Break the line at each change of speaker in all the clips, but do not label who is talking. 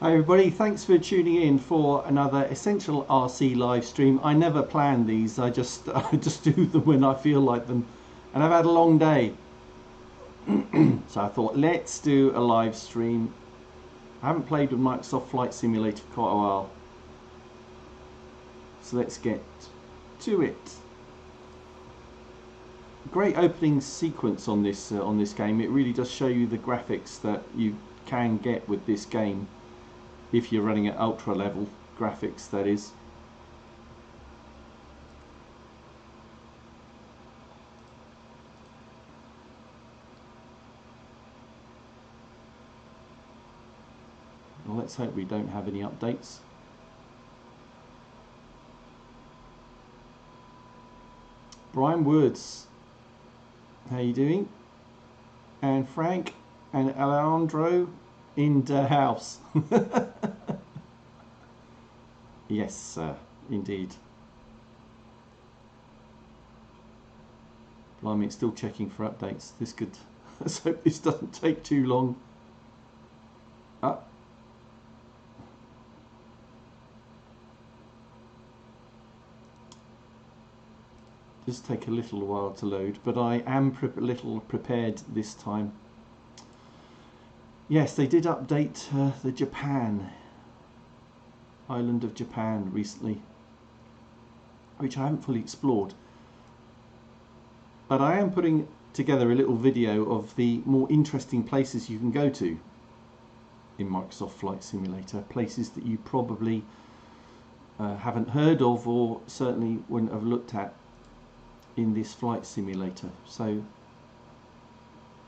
Hi everybody, thanks for tuning in for another Essential RC live stream. I never plan these, I just do them when I feel like them. And I've had a long day. So I thought, let's do a live stream. I haven't played with Microsoft Flight Simulator for quite a while. So let's get to it. Great opening sequence on this game. It really does show you the graphics that you can get with this game. If you're running at ultra level graphics, that is. Well, let's hope we don't have any updates. Brian Woods, how you doing? And Frank and Alejandro in the house. Yes, indeed. Blimey, it's still checking for updates. This could. Let's hope this doesn't take too long. Just take a little while to load, but I am a little prepared this time. Yes, they did update the Japan, island of Japan recently, which I haven't fully explored. But I am putting together a little video of the more interesting places you can go to in Microsoft Flight Simulator, places that you probably haven't heard of or certainly wouldn't have looked at in this flight simulator. So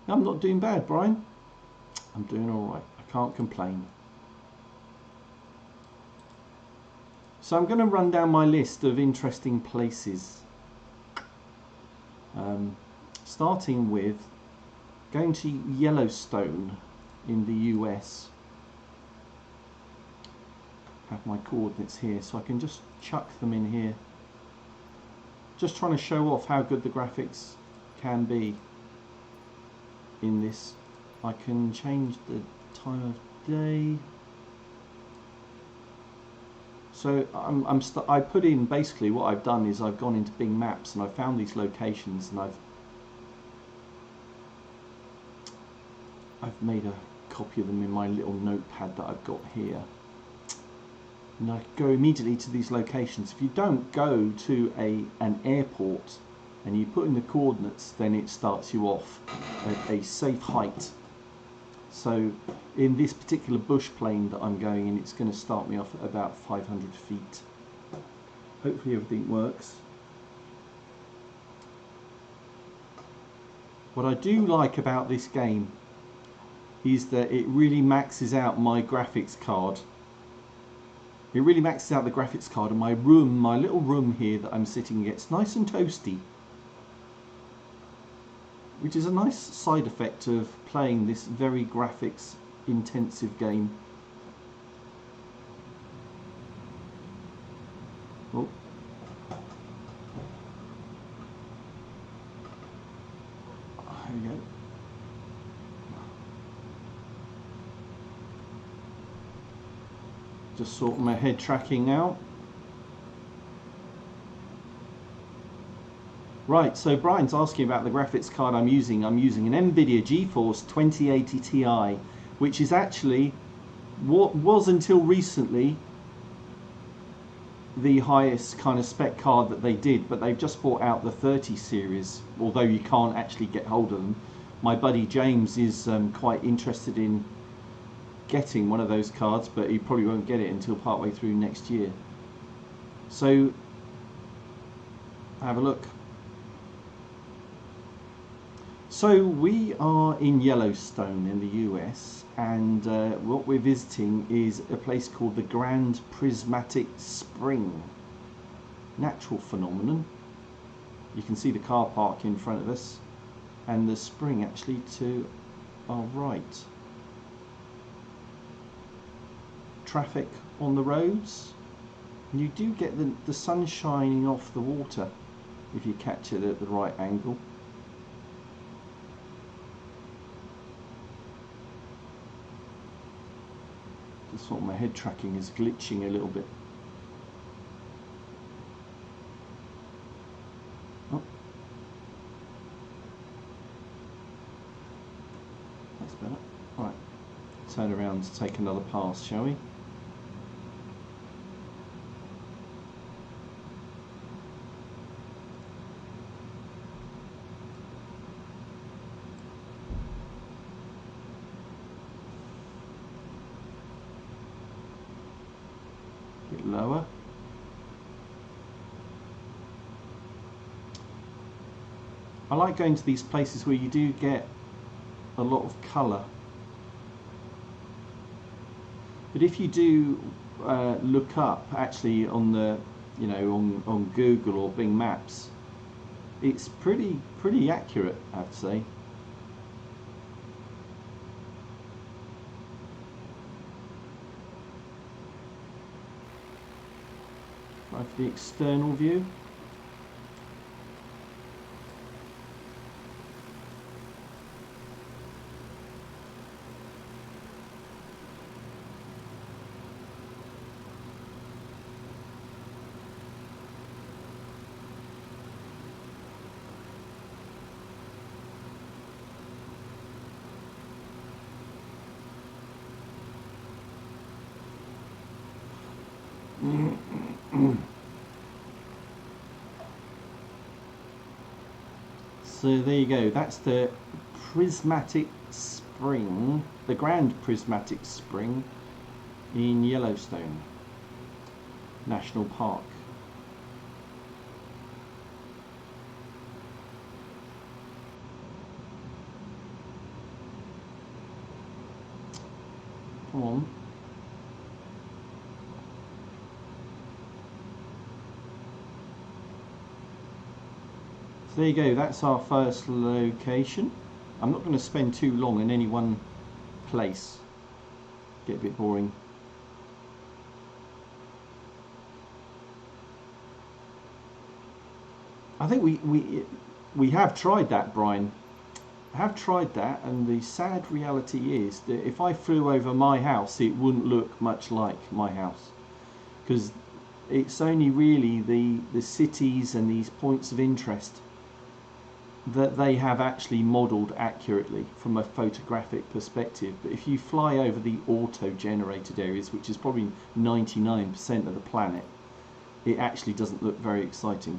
I'm not doing bad, Brian. I'm doing all right. I can't complain. So I'm going to run down my list of interesting places, starting with going to Yellowstone in the US. I have my coordinates here, so I can just chuck them in here. Just trying to show off how good the graphics can be in this. I can change the time of day. So I put in, basically what I've done is I've gone into Bing Maps and I've found these locations, and I've made a copy of them in my little notepad that I've got here. And I go immediately to these locations. If you don't go to an airport and you put in the coordinates, then it starts you off at a safe height. So in this particular bush plane that I'm going in, it's going to start me off at about 500 feet. Hopefully everything works. What I do like about this game is that it really maxes out my graphics card. It really maxes out the graphics card, and my room, my little room here that I'm sitting, gets nice and toasty, which is a nice side effect of playing this very graphics intensive game. Oh. There we go. Just sorting my head tracking out. Right, so Brian's asking about the graphics card I'm using. I'm using an NVIDIA GeForce 2080 Ti, which is actually what was until recently the highest kind of spec card that they did, but they've just brought out the 30 series, although you can't actually get hold of them. My buddy James is quite interested in getting one of those cards, but he probably won't get it until partway through next year. So have a look. So we are in Yellowstone in the US, and what we're visiting is a place called the Grand Prismatic Spring. Natural phenomenon. You can see the car park in front of us and the spring actually to our right. Traffic on the roads, and you do get the sun shining off the water if you catch it at the right angle. That's what my head tracking is glitching a little bit. Oh. That's better. Right. Turn around to take another pass, shall we? Bit lower. I like going to these places where you do get a lot of colour. But if you do look up actually on the, you know, on Google or Bing Maps, it's pretty accurate, I have to say. Right, for the external view. So there you go, that's the Prismatic Spring, the Grand Prismatic Spring in Yellowstone National Park. Come on. So there you go, that's our first location. I'm not going to spend too long in any one place. Get a bit boring. I think we have tried that, Brian. I have tried that, and the sad reality is that if I flew over my house, it wouldn't look much like my house, because it's only really the cities and these points of interest that they have actually modelled accurately from a photographic perspective. But if you fly over the auto-generated areas, which is probably 99% of the planet, it actually doesn't look very exciting.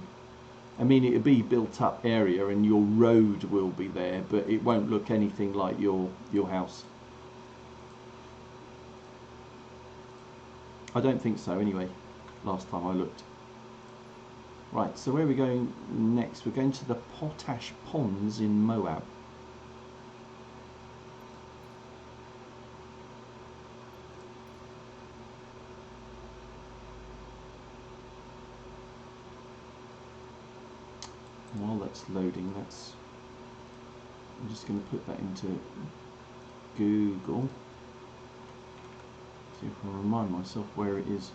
I mean, it'll be built up area and your road will be there, but it won't look anything like your house. I don't think so anyway, last time I looked. Right, so where are we going next? We're going to the Potash Ponds in Moab. While that's loading, I'm just going to put that into Google. See if I can remind myself where it is.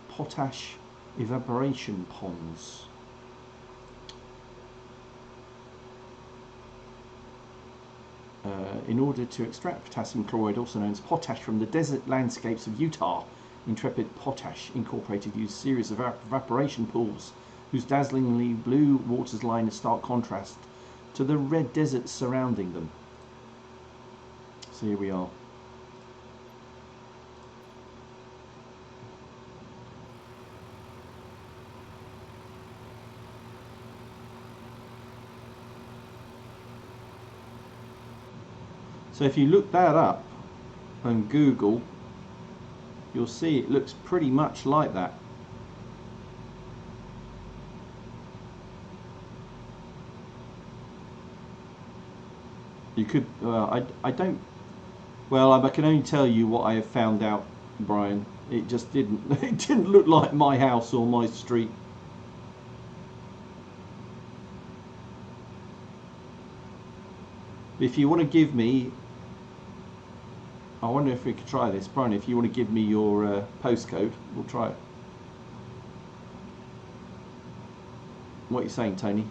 Potash evaporation ponds. In order to extract potassium chloride, also known as potash, from the desert landscapes of Utah, Intrepid Potash Incorporated used a series of evaporation pools whose dazzlingly blue waters lie in a stark contrast to the red deserts surrounding them. So here we are. So if you look that up on Google, you'll see it looks pretty much like that. You could, I don't, well, I can only tell you what I have found out, Brian. It just didn't, it didn't look like my house or my street. If you want to give me, I wonder if we could try this, Brian. If you want to give me your postcode, we'll try it. What are you saying, Tony?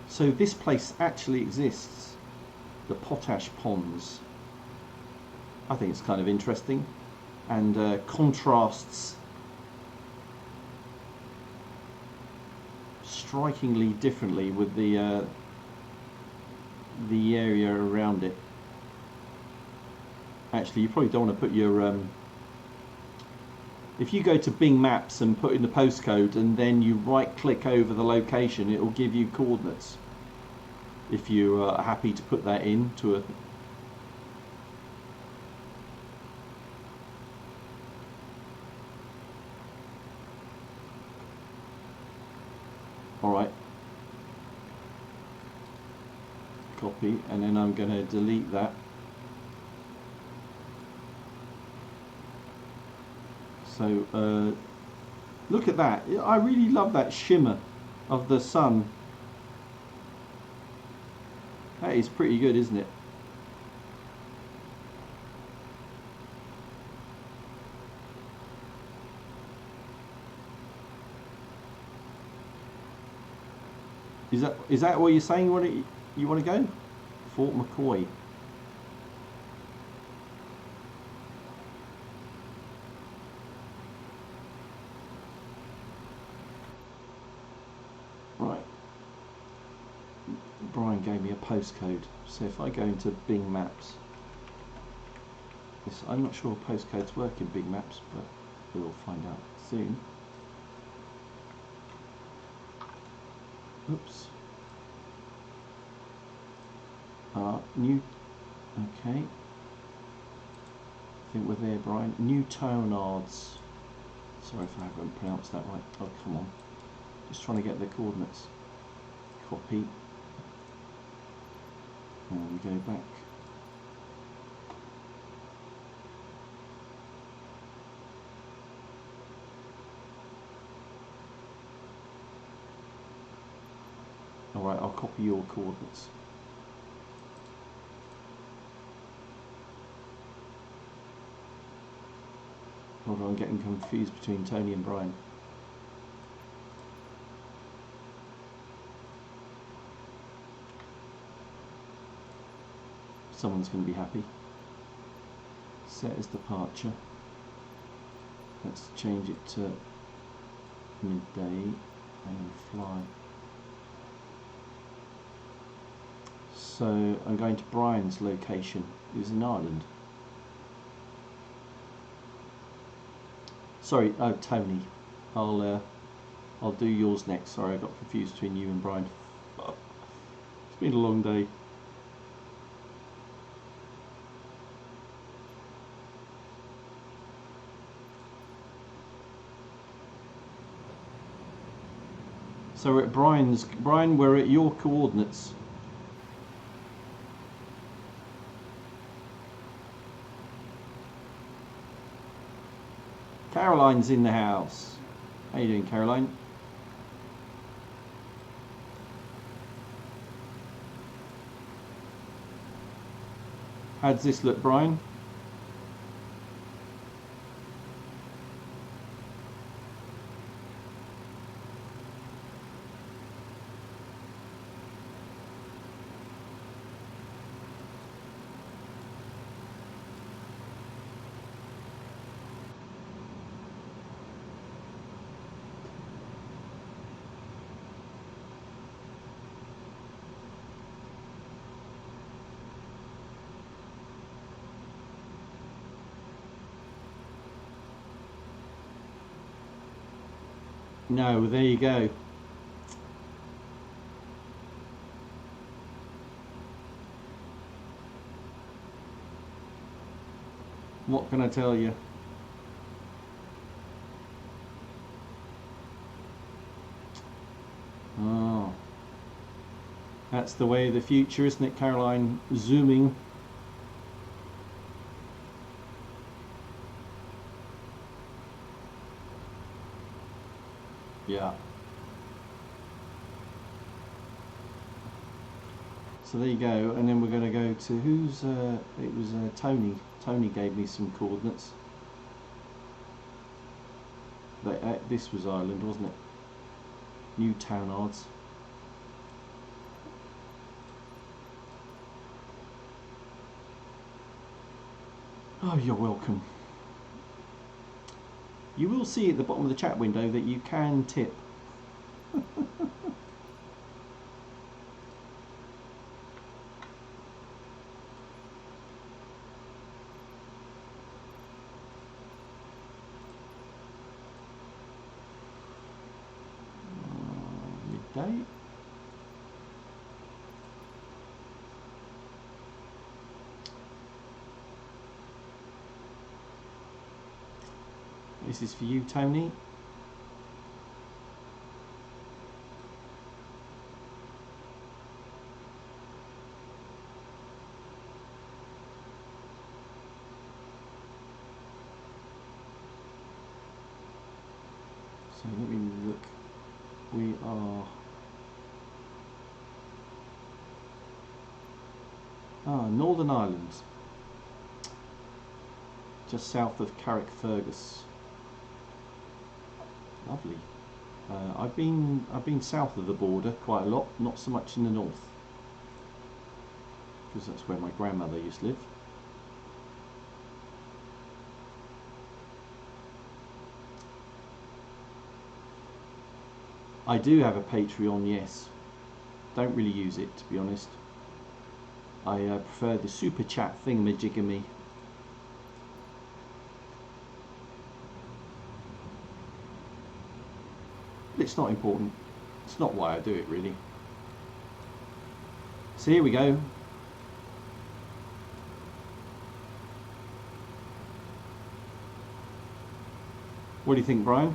So this place actually exists, the Potash ponds. I think it's kind of interesting, and contrasts strikingly differently with the area around it. Actually, you probably don't want to put your if you go to Bing Maps and put in the postcode and then you right click over the location, it will give you coordinates if you are happy to put that in to a alright, copy, and then I'm going to delete that. So look at that. I really love that shimmer of the sun. That is pretty good, isn't it? Is that what you're saying? You want to go? Fort McCoy. Right. Brian gave me a postcode, so if I go into Bing Maps, I'm not sure postcodes work in Bing Maps, but we'll find out soon. Oops. New. Okay. I think we're there, Brian. New Townards. Sorry if I haven't pronounced that right. Oh, come on. Just trying to get the coordinates. Copy. And we go back. Alright, I'll copy your coordinates. Hold on, I'm getting confused between Tony and Brian. Someone's going to be happy. Set as departure. Let's change it to midday and fly. So I'm going to Brian's location. He's in Ireland. Sorry, oh Tony. I'll do yours next. Sorry, I got confused between you and Brian. It's been a long day. So we're at Brian's. Brian, we're at your coordinates. Caroline's in the house. How you doing, Caroline? How does this look, Brian? No, there you go. What can I tell you? Oh, that's the way of the future, isn't it, Caroline? Zooming. Yeah. So there you go, and then we're going to go to who's, it was Tony. Tony gave me some coordinates. This was Ireland, wasn't it? New Townards. Oh, you're welcome. You will see at the bottom of the chat window that you can tip. Midday. This is for you, Tony. So let me look. We are Northern Ireland, just south of Carrickfergus. Lovely. I've been south of the border quite a lot, not so much in the north, because that's where my grandmother used to live. I do have a Patreon, yes. Don't really use it, to be honest. I prefer the super chat thingamajigamy. It's not important. It's not why I do it, really. So here we go. What do you think, Brian?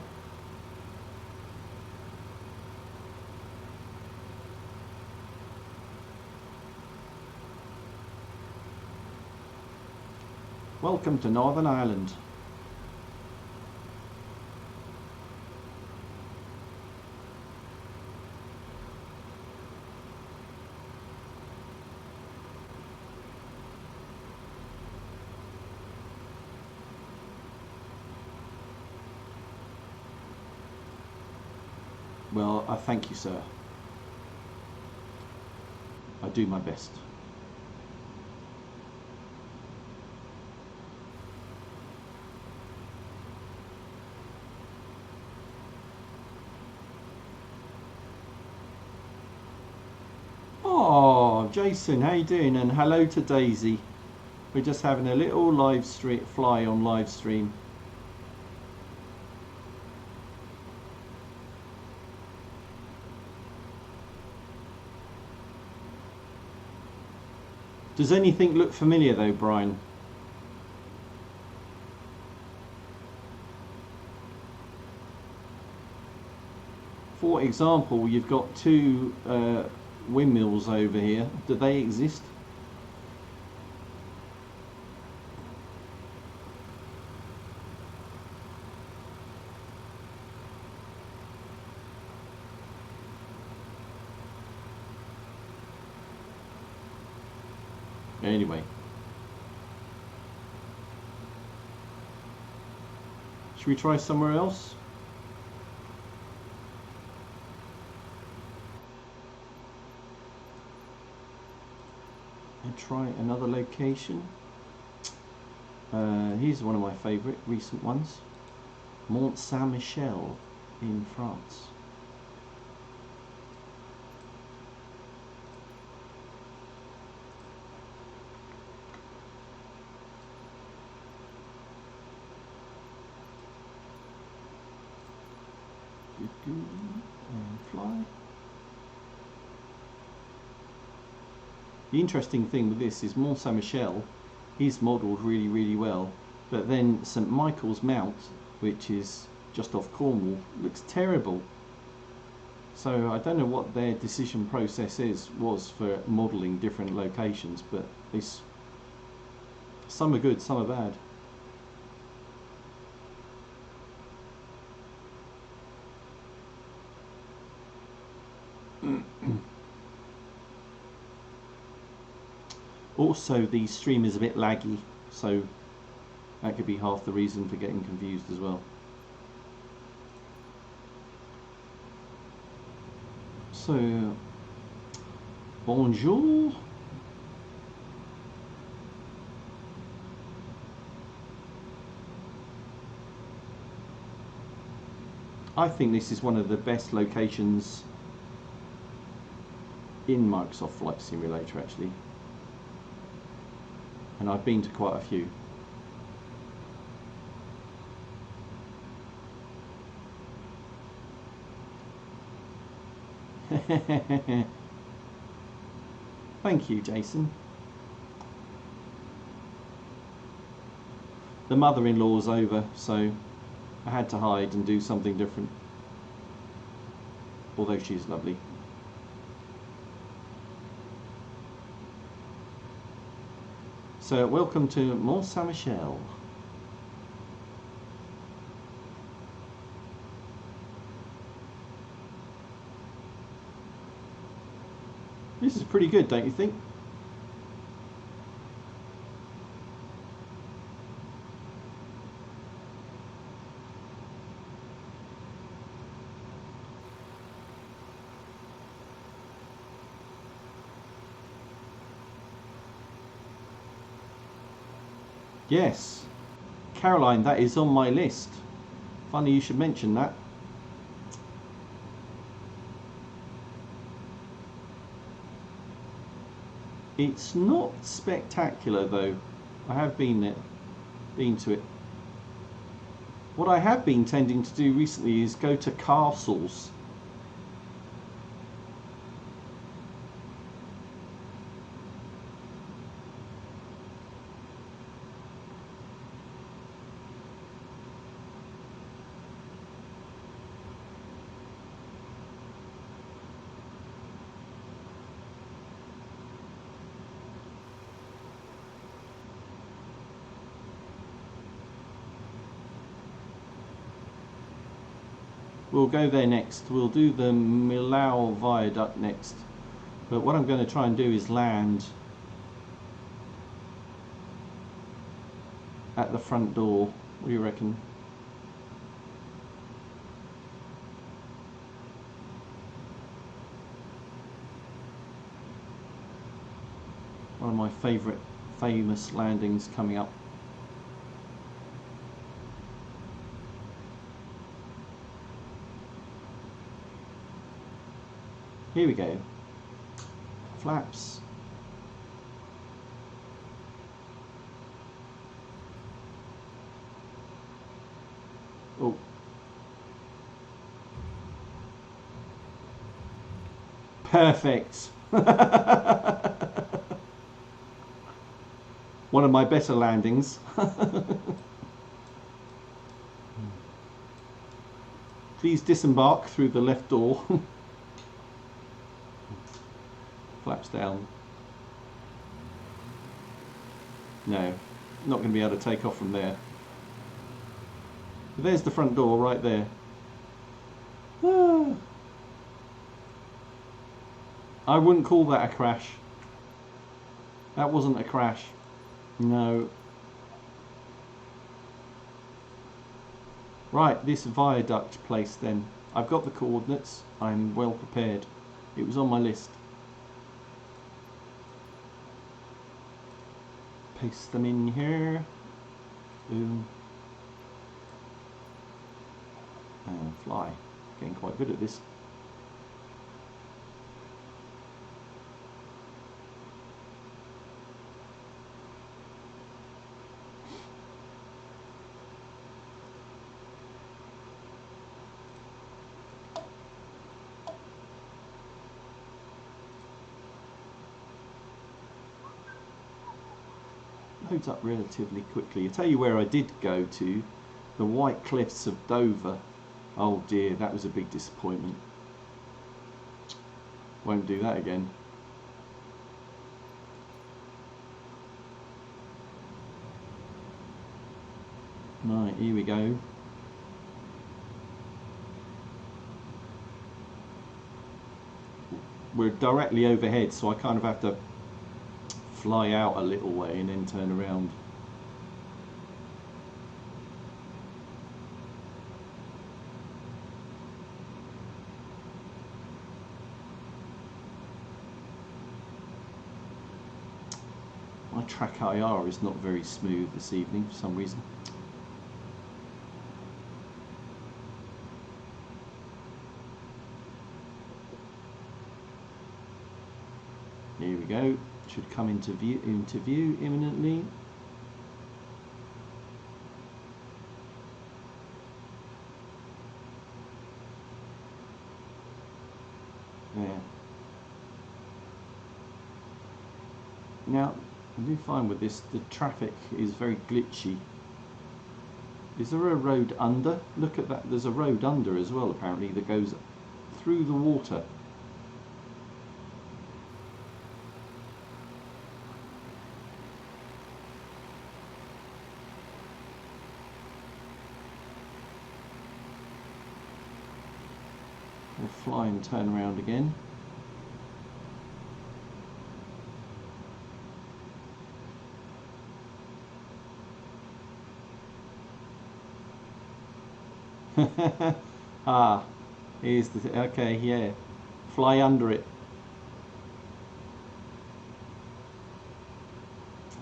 Welcome to Northern Ireland. Well, I thank you, sir. I do my best. Oh, Jason, how you doing? And hello to Daisy. We're just having a little live stream, fly on live stream. Does anything look familiar though, Brian? For example, you've got two windmills over here. Do they exist? Anyway, should we try somewhere else? And try another location. Here's one of my favourite recent ones. Mont Saint-Michel in France. And fly. The interesting thing with this is Mont Saint-Michel is modelled really, really well, but then St Michael's Mount, which is just off Cornwall, looks terrible. So I don't know what their decision process was for modelling different locations, but some are good, some are bad. Also, the stream is a bit laggy, so that could be half the reason for getting confused as well. So, bonjour. I think this is one of the best locations in Microsoft Flight Simulator, actually. And I've been to quite a few. Thank you, Jason. The mother-in-law's over, so I had to hide and do something different. Although she's lovely. So welcome to Mont Saint-Michel. This is pretty good, don't you think? Yes, Caroline, that is on my list. Funny you should mention that. It's not spectacular though. I have been to it. What I have been tending to do recently is go to castles. We'll go there next. We'll do the Millau Viaduct next. But what I'm going to try and do is land at the front door. What do you reckon? One of my famous landings coming up. Here we go. Flaps. Oh. Perfect. One of my better landings. Please disembark through the left door. Flaps down. No, not going to be able to take off from there. But there's the front door right there. Ah. I wouldn't call that a crash. That wasn't a crash. No. Right, this viaduct place then. I've got the coordinates. I'm well prepared. It was on my list. Paste them in here. Boom. And fly. Getting quite good at this. Loads up relatively quickly. I'll tell you where I did go to. The White Cliffs of Dover. Oh dear, that was a big disappointment. Won't do that again. Right, here we go. We're directly overhead, so I kind of have to fly out a little way and then turn around. My track IR is not very smooth this evening for some reason. Here we go. Should come into view imminently. There. Now, I do find with this, the traffic is very glitchy. Is there a road under? Look at that. There's a road under as well, apparently, that goes through the water. We'll fly and turn around again. Ah, here's the okay, yeah. Fly under it.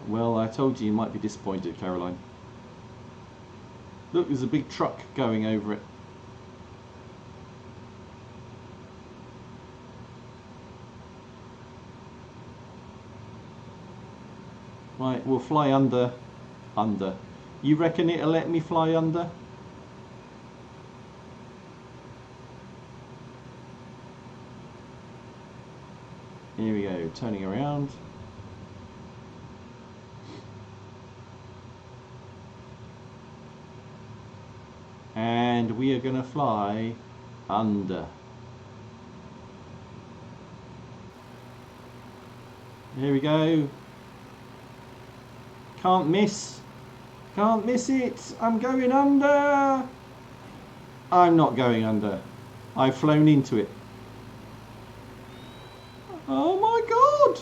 Well, I told you might be disappointed, Caroline. Look, there's a big truck going over it. Right, we'll fly under. You reckon it'll let me fly under? Here we go, turning around. And we are going to fly under. Here we go. Can't miss. Can't miss it. I'm going under. I'm not going under. I've flown into it. Oh my god!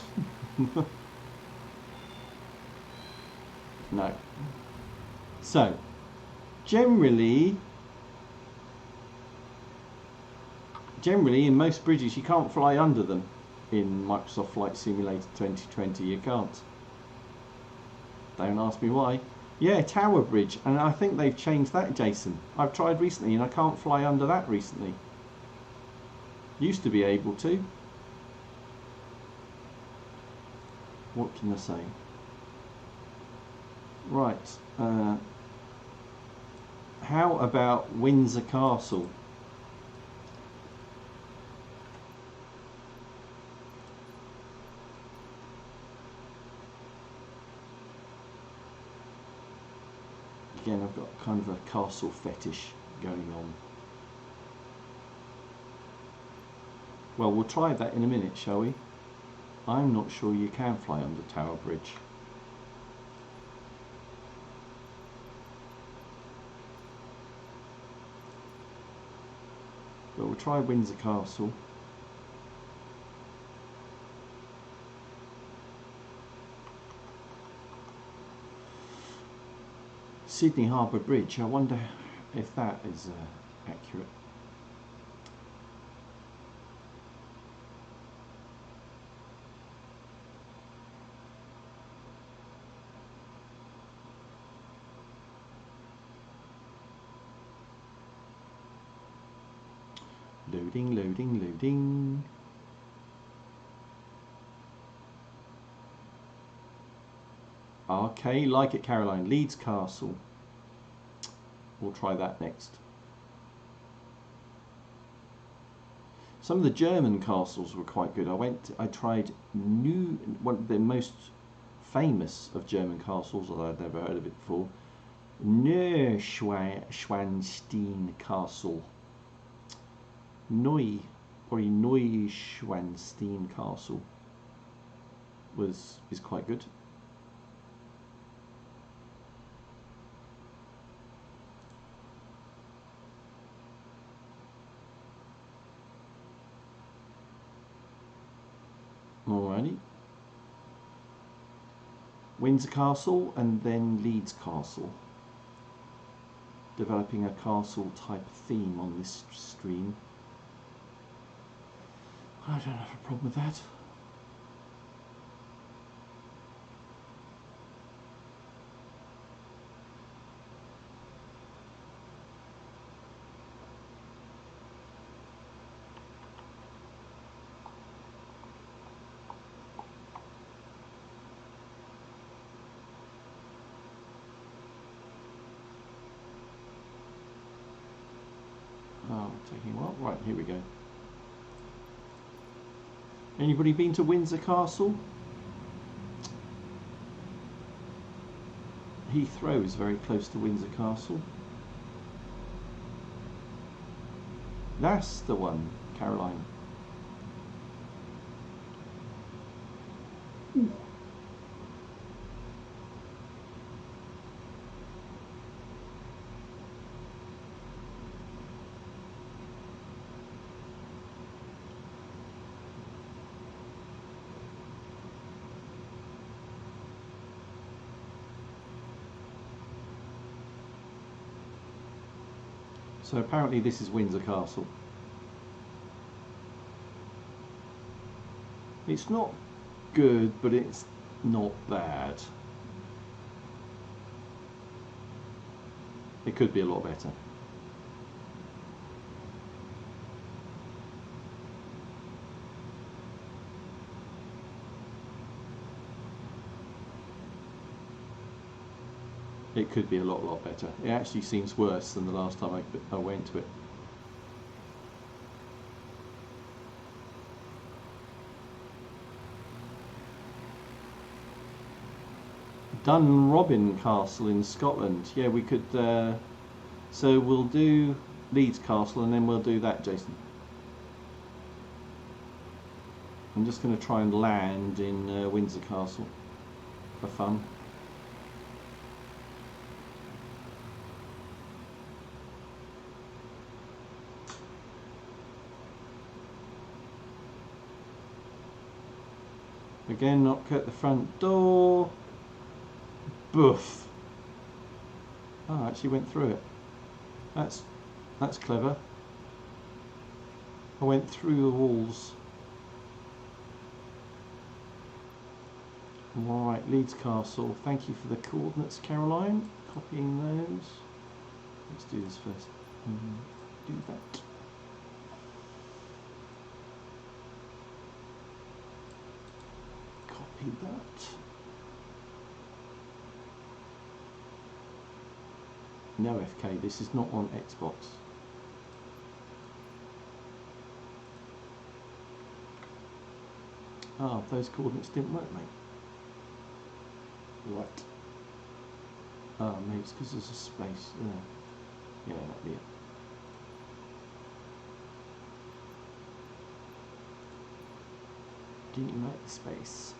No. So, generally in most bridges you can't fly under them. In Microsoft Flight Simulator 2020 you can't. Don't ask me why. Yeah, Tower Bridge, and I think they've changed that, Jason. I've tried recently and I can't fly under that recently. Used to be able to. What can I say? Right. How about Windsor Castle? Again, I've got kind of a castle fetish going on. Well, we'll try that in a minute, shall we? I'm not sure you can fly under Tower Bridge. But we'll try Windsor Castle. Sydney Harbour Bridge, I wonder if that is accurate. Loading, loading, loading. Okay, like it, Caroline. Leeds Castle. We'll try that next. Some of the German castles were quite good. I tried one of the most famous of German castles, although I'd never heard of it before. Neuschwanstein Castle. Neuschwanstein Castle is quite good. Alrighty. Windsor Castle and then Leeds Castle. Developing a castle type theme on this stream. I don't have a problem with that. Oh, taking a while. Right, here we go. Anybody been to Windsor Castle? Heathrow is very close to Windsor Castle. That's the one, Caroline. So apparently this is Windsor Castle. It's not good, but it's not bad. It could be a lot better. It could be a lot better. It actually seems worse than the last time I went to it. Dunrobin Castle in Scotland. Yeah, we could. So we'll do Leeds Castle and then we'll do that, Jason. I'm just going to try and land in Windsor Castle for fun. Again, knock at the front door. Boof. Oh, I actually went through it. That's clever. I went through the walls. Right, Leeds Castle. Thank you for the coordinates, Caroline. Copying those. Let's do this first. Do that. Copy that. No FK, this is not on Xbox. Ah, those coordinates didn't work, mate. Right. Ah, maybe it's because there's a space there. Yeah, that'd be it. Didn't like the space.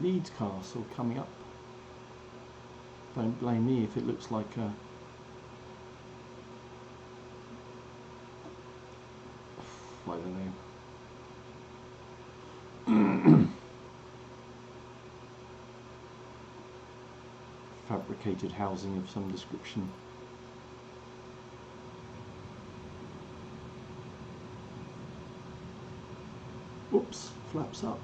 Leeds Castle coming up. Don't blame me if it looks like a... I don't know. Fabricated housing of some description. Oops, flaps up.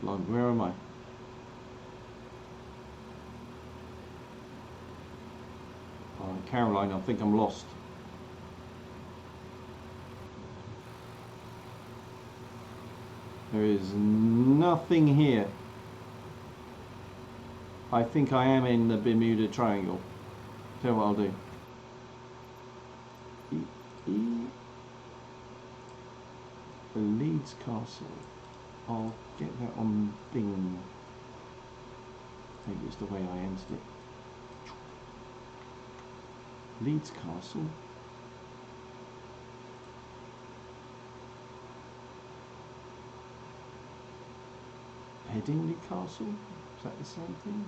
Blimey, where am I? Oh, Caroline, I think I'm lost. There is nothing here. I think I am in the Bermuda Triangle. Tell you what I'll do. The Leeds Castle. I'll get that on Bing. Maybe it's the way I entered it. Leeds Castle. Headingley Castle? Is that the same thing?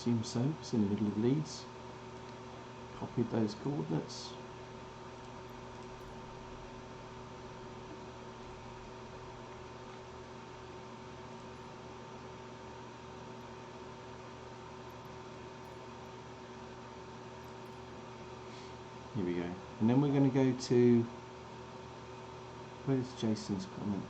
assume so. It's in the middle of Leeds. Copied those coordinates. Here we go. And then we're going to go to, where's Jason's comment?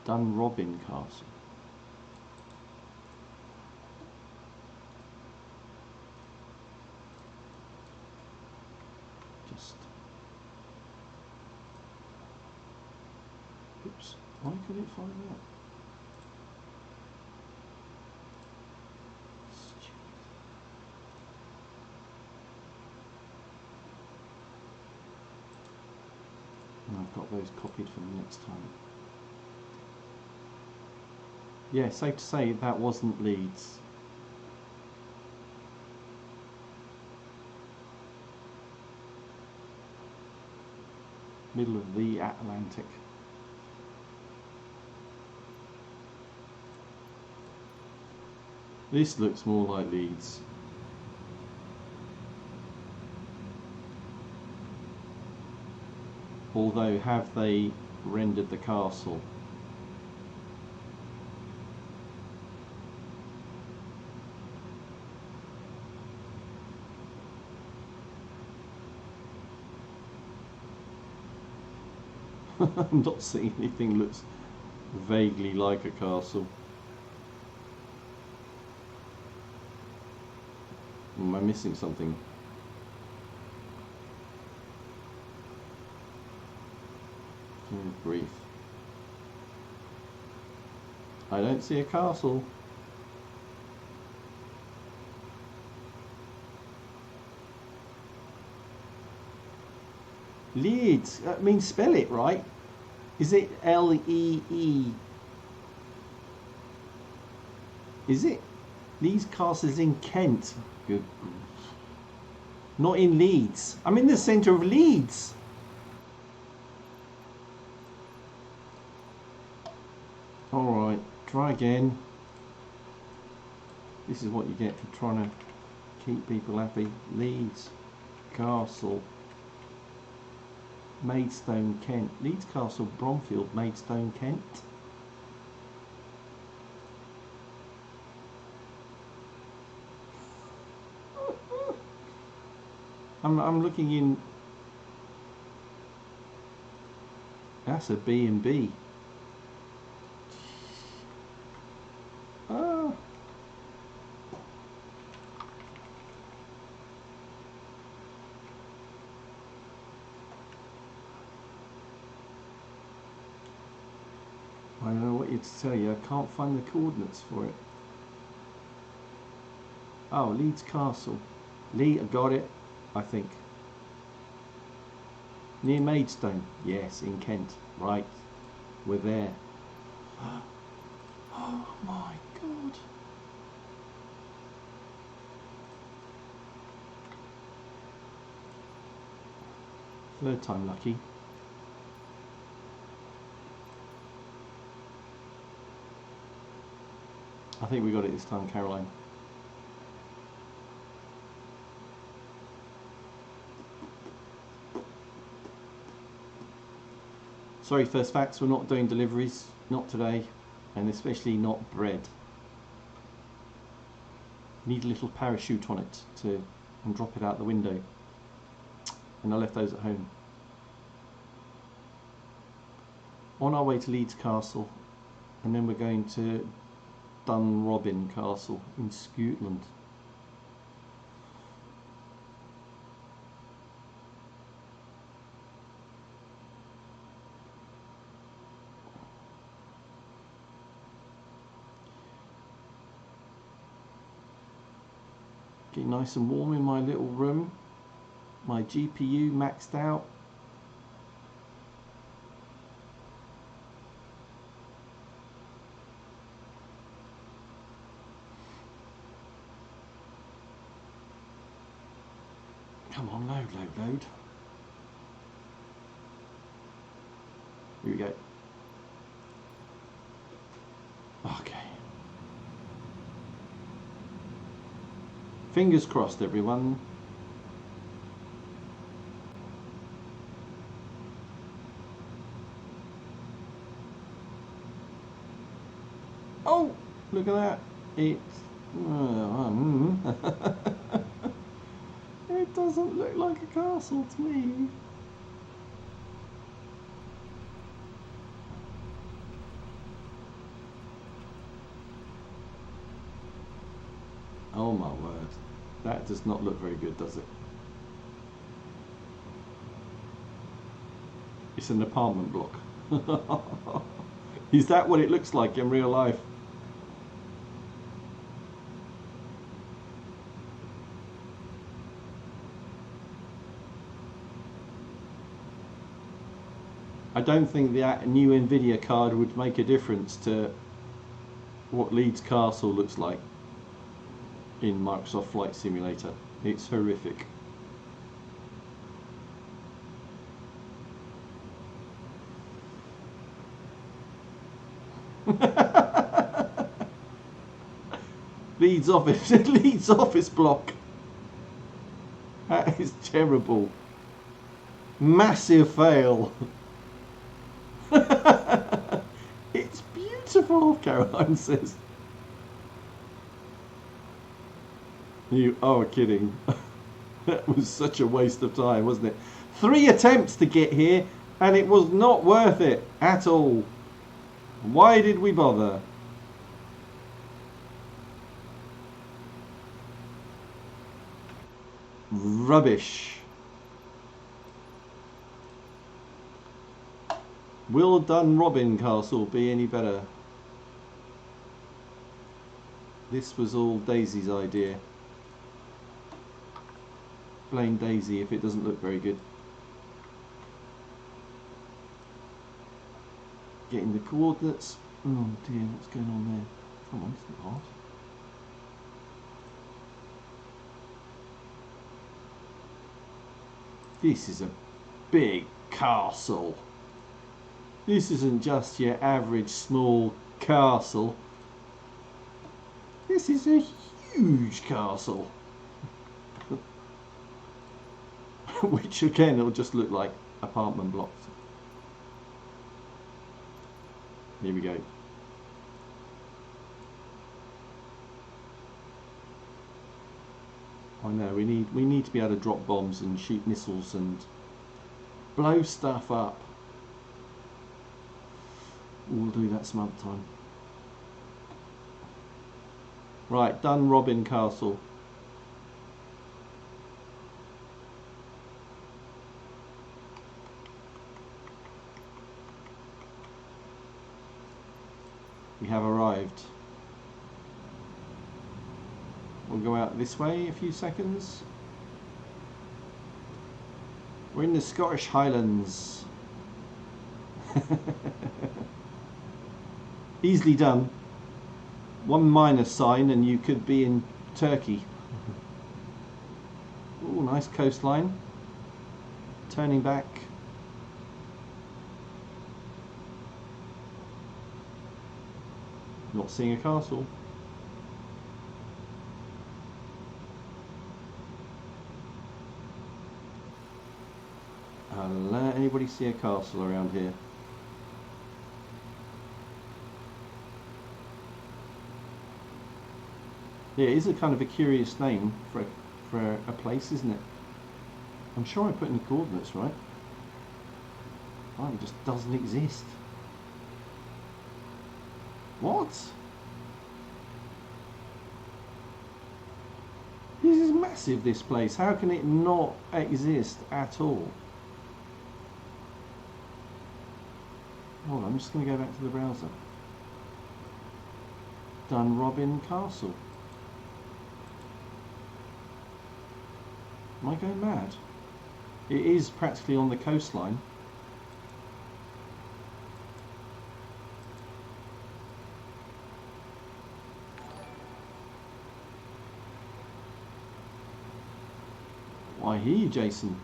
Dunrobin Castle. Just, oops, why couldn't it find that? And I've got those copied for the next time. Yeah, safe to say that wasn't Leeds. Middle of the Atlantic. This looks more like Leeds. Although, have they rendered the castle? I'm not seeing anything that looks vaguely like a castle. Am I missing something? Brief. I don't see a castle. Leeds. I mean, spell it right. Is it L-E-E? Is it? Leeds Castle is in Kent. Good. Not in Leeds. I'm in the centre of Leeds. Alright, try again. This is what you get for trying to keep people happy. Leeds Castle, Maidstone, Kent. Leeds Castle, Bromfield, Maidstone, Kent. I'm looking in. That's a B&B. I don't know what to tell you. I can't find the coordinates for it. Oh, Leeds Castle. I got it, I think. Near Maidstone. Yes, in Kent. Right. We're there. Oh my God. Third time lucky. I think we got it this time, Caroline. Sorry, First Facts, we're not doing deliveries, not today, and especially not bread. Need a little parachute on it and drop it out the window. And I left those at home. On our way to Leeds Castle, and then we're going to Dunrobin Castle in Scotland. Getting nice and warm in my little room. My GPU maxed out. Come on, load. Here we go. Okay. Fingers crossed, everyone. Oh, look at that. It's... it doesn't look like a castle to me. Oh my word. That does not look very good, does it? It's an apartment block. Is that what it looks like in real life? I don't think the new NVIDIA card would make a difference to what Leeds Castle looks like in Microsoft Flight Simulator. It's horrific. Leeds office block. That is terrible. Massive fail. It's beautiful, Caroline says. You are kidding. That was such a waste of time, wasn't it? 3 attempts to get here, and it was not worth it at all. Why did we bother? Rubbish. Will Dunrobin Castle be any better? This was all Daisy's idea. Blame Daisy if it doesn't look very good. Getting the coordinates. Oh dear, what's going on there? Come on, it's not hard. This is a big castle. This isn't just your average small castle. This is a huge castle. Which again, it'll just look like apartment blocks. Here we go. I know we need to be able to drop bombs and shoot missiles and blow stuff up. We'll do that some other time. Right, Dunrobin Castle. We have arrived. We'll go out this way a few seconds. We're in the Scottish Highlands. Easily done. One minus sign and you could be in Turkey. Ooh, nice coastline. Turning back. Not seeing a castle. Anybody see a castle around here? Yeah, it is a kind of a curious name for a place, isn't it? I'm sure I put in the coordinates right. Oh, it just doesn't exist. What? This is massive, this place. How can it not exist at all? Hold on, I'm just going to go back to the browser. Dunrobin Castle. Am I going mad? It is practically on the coastline. I hear you, Jason.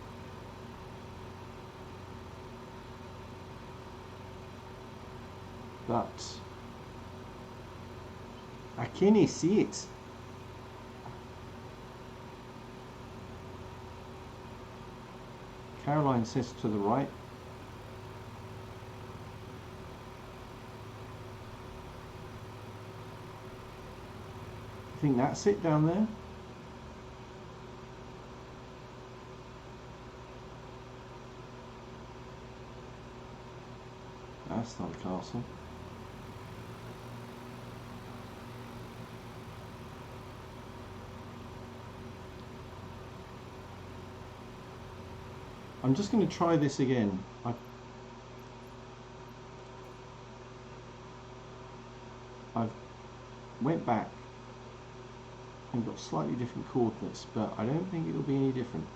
but I can't see it. Caroline says to the right. I think that's it down there. That's not a castle. I'm just going to try this again. I've went back and got slightly different coordinates, but I don't think it'll be any different.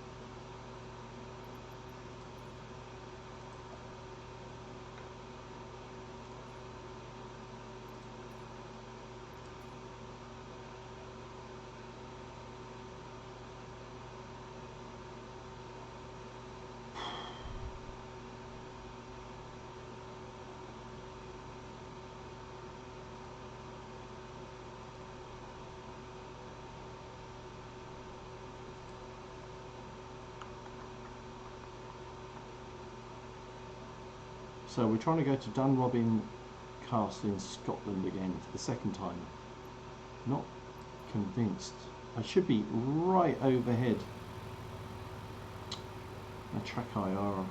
So we're trying to go to Dunrobin Castle in Scotland again for the second time. Not convinced. I should be right overhead. A track IR.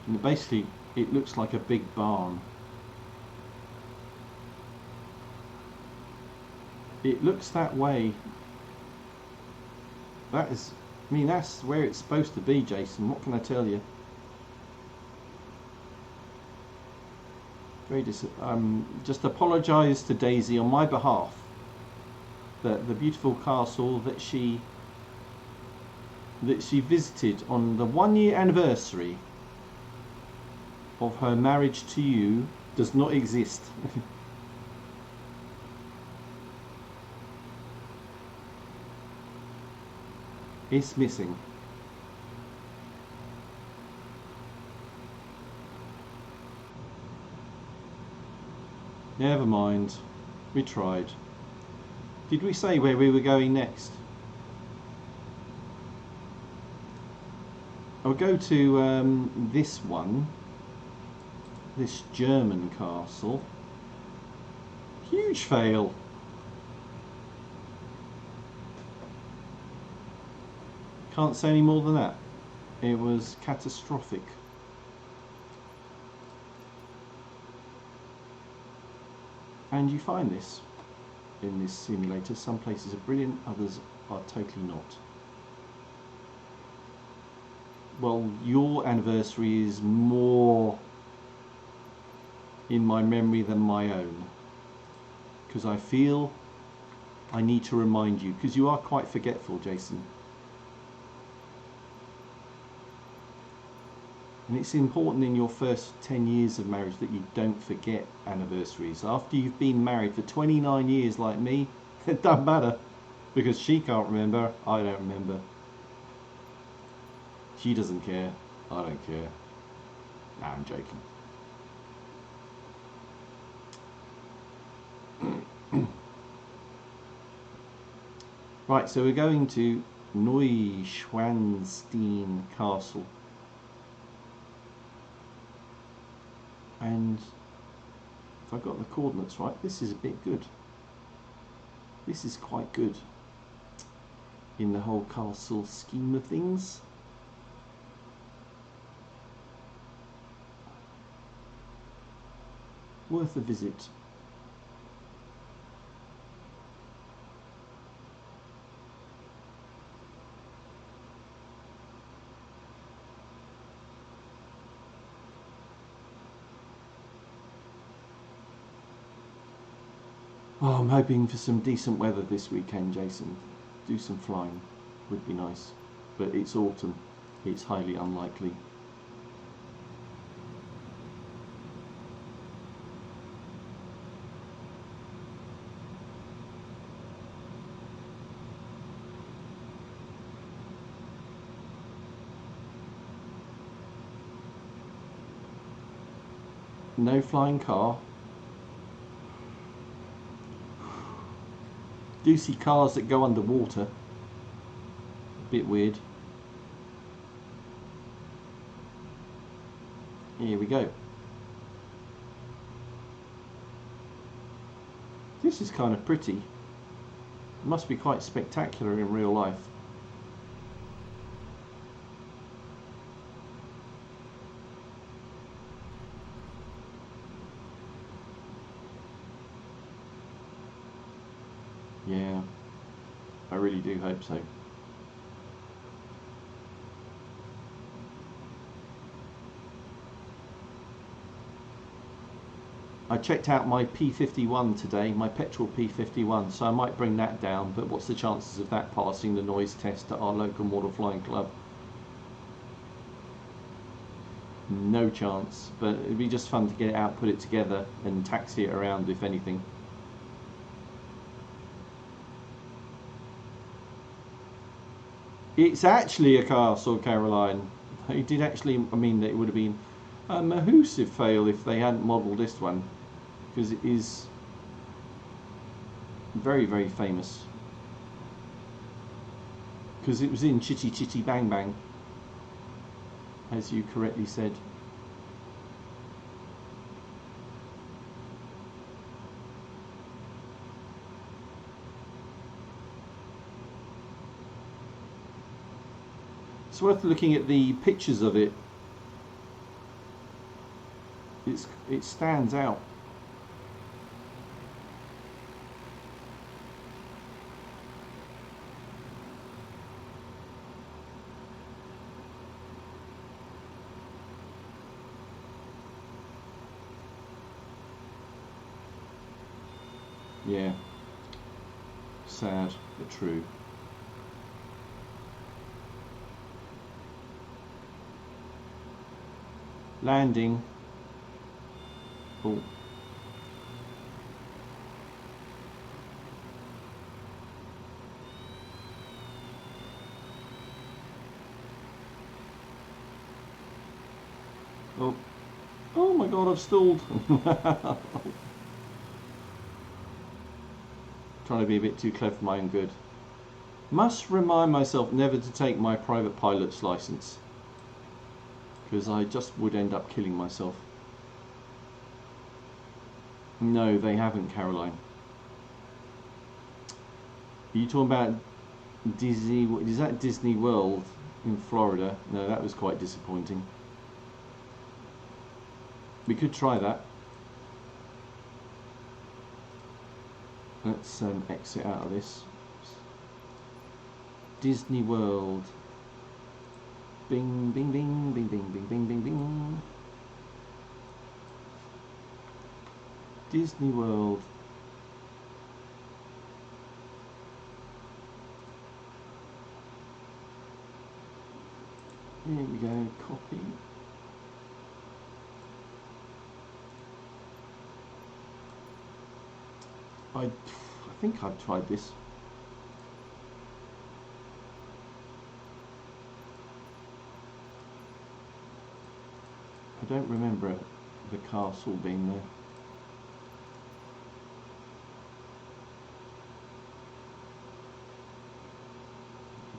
And basically it looks like a big barn. It looks that way. That is, I mean, that's where it's supposed to be, Jason. What can I tell you? Very just apologise to Daisy on my behalf that the beautiful castle that she visited on the 1-year anniversary of her marriage to you does not exist. It's missing. Never mind. We tried. Did we say where we were going next? I'll go to this one. This German castle. Huge fail. Can't say any more than that. It was catastrophic. And you find this in this simulator. Some places are brilliant, others are totally not. Well, your anniversary is more in my memory than my own, because I feel I need to remind you, because you are quite forgetful, Jason. And it's important in your first 10 years of marriage that you don't forget anniversaries. After you've been married for 29 years like me, it doesn't matter, because she can't remember, I don't remember. She doesn't care, I don't care. Nah, I'm joking. Right, so we're going to Neuschwanstein Castle. And if I got the coordinates right, this is a bit good. This is quite good in the whole castle scheme of things. Worth a visit. Oh, I'm hoping for some decent weather this weekend, Jason. Do some flying would be nice, but it's autumn. It's highly unlikely. No flying car. Do see cars that go underwater. A bit weird. Here we go. This is kind of pretty. It must be quite spectacular in real life. Yeah, I really do hope so. I checked out my P51 today, my petrol P51, so I might bring that down, but what's the chances of that passing the noise test at our local model flying club? No chance, but it'd be just fun to get it out, put it together and taxi it around if anything. It's actually a castle, Caroline. It did actually, I mean, it would have been a massive fail if they hadn't modelled this one, because it is very, very famous. Because it was in Chitty Chitty Bang Bang, as you correctly said. It's worth looking at the pictures of it. It stands out. Yeah. Sad but true. Landing. Oh. Oh. Oh my god, I've stalled. Trying to be a bit too clever for my own good. Must remind myself never to take my private pilot's license, because I just would end up killing myself. No, they haven't, Caroline. Are you talking about Disney? Is that Disney World in Florida? No, that was quite disappointing. We could try that. Let's exit out of this. Disney World. Bing, bing, bing, bing, bing, bing, bing, bing, bing. Disney World. Here we go, copy. I think I've tried this. I don't remember the castle being there.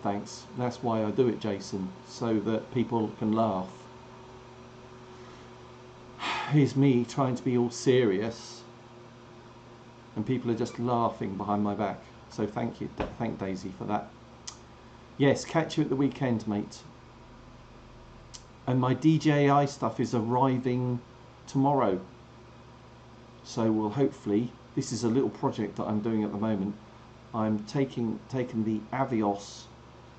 Thanks. That's why I do it, Jason, so that people can laugh. Here's me trying to be all serious, and people are just laughing behind my back. So thank you, thank Daisy for that. Yes, catch you at the weekend, mate. And my DJI stuff is arriving tomorrow. So we'll hopefully, this is a little project that I'm doing at the moment. I'm taking the Avios,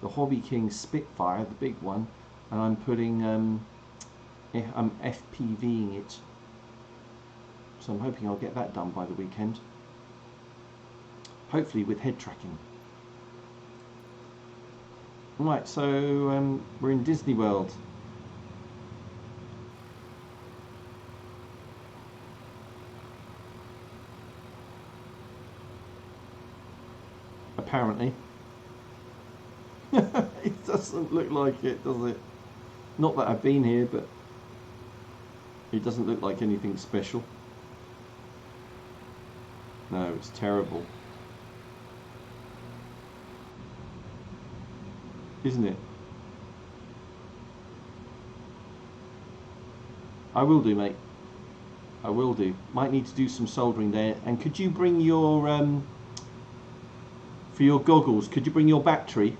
the Hobby King Spitfire, the big one, and I'm putting I'm FPVing it. So I'm hoping I'll get that done by the weekend. Hopefully with head tracking. Right, so we're in Disney World. Apparently. It doesn't look like it, does it? Not that I've been here, but It doesn't look like anything special. No, it's terrible. Isn't it? I will do, mate. I will do. Might need to do some soldering there. And could you bring your, for your goggles, could you bring your battery?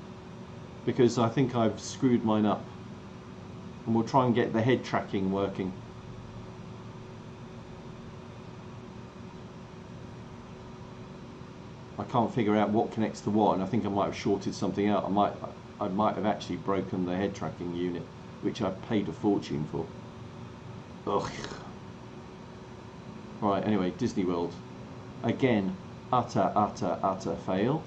Because I think I've screwed mine up. And we'll try and get the head tracking working. I can't figure out what connects to what, and I think I might have shorted something out. I might have actually broken the head tracking unit, which I paid a fortune for. Ugh. Right, anyway, Disney World. Again, utter fail.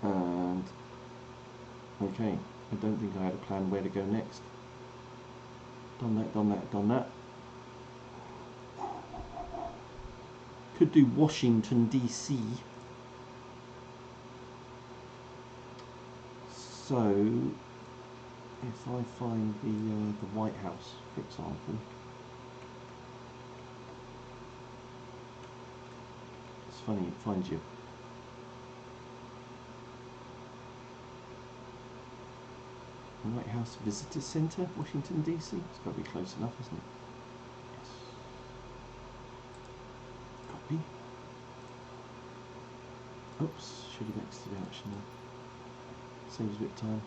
And, okay, I don't think I had a plan where to go next. Done that, done that, done that. Could do Washington, DC. So, if I find the White House, for example, it's funny, it finds you. White House Visitor Center, Washington DC. It's got to be close enough, isn't it? Yes. Copy. Oops, should have exited out, shouldn't I? Saves a bit of time.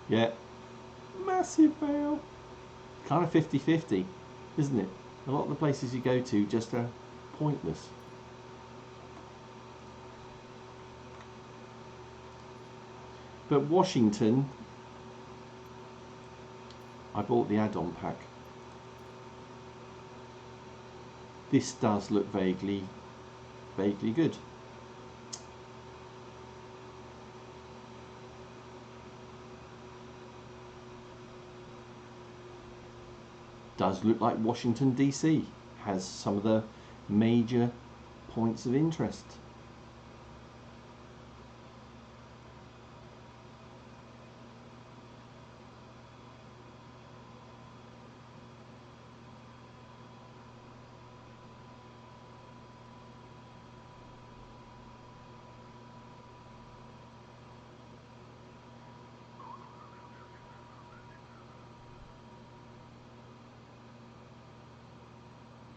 Yeah. Massive fail. Kind of 50-50, isn't it? A lot of the places you go to just are pointless. But Washington, I bought the add-on pack. This does look vaguely good. Does look like Washington DC has some of the major points of interest.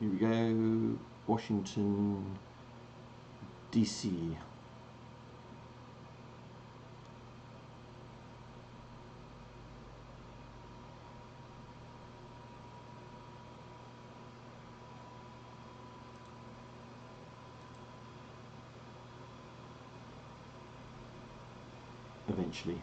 Here we go, Washington, DC. Eventually.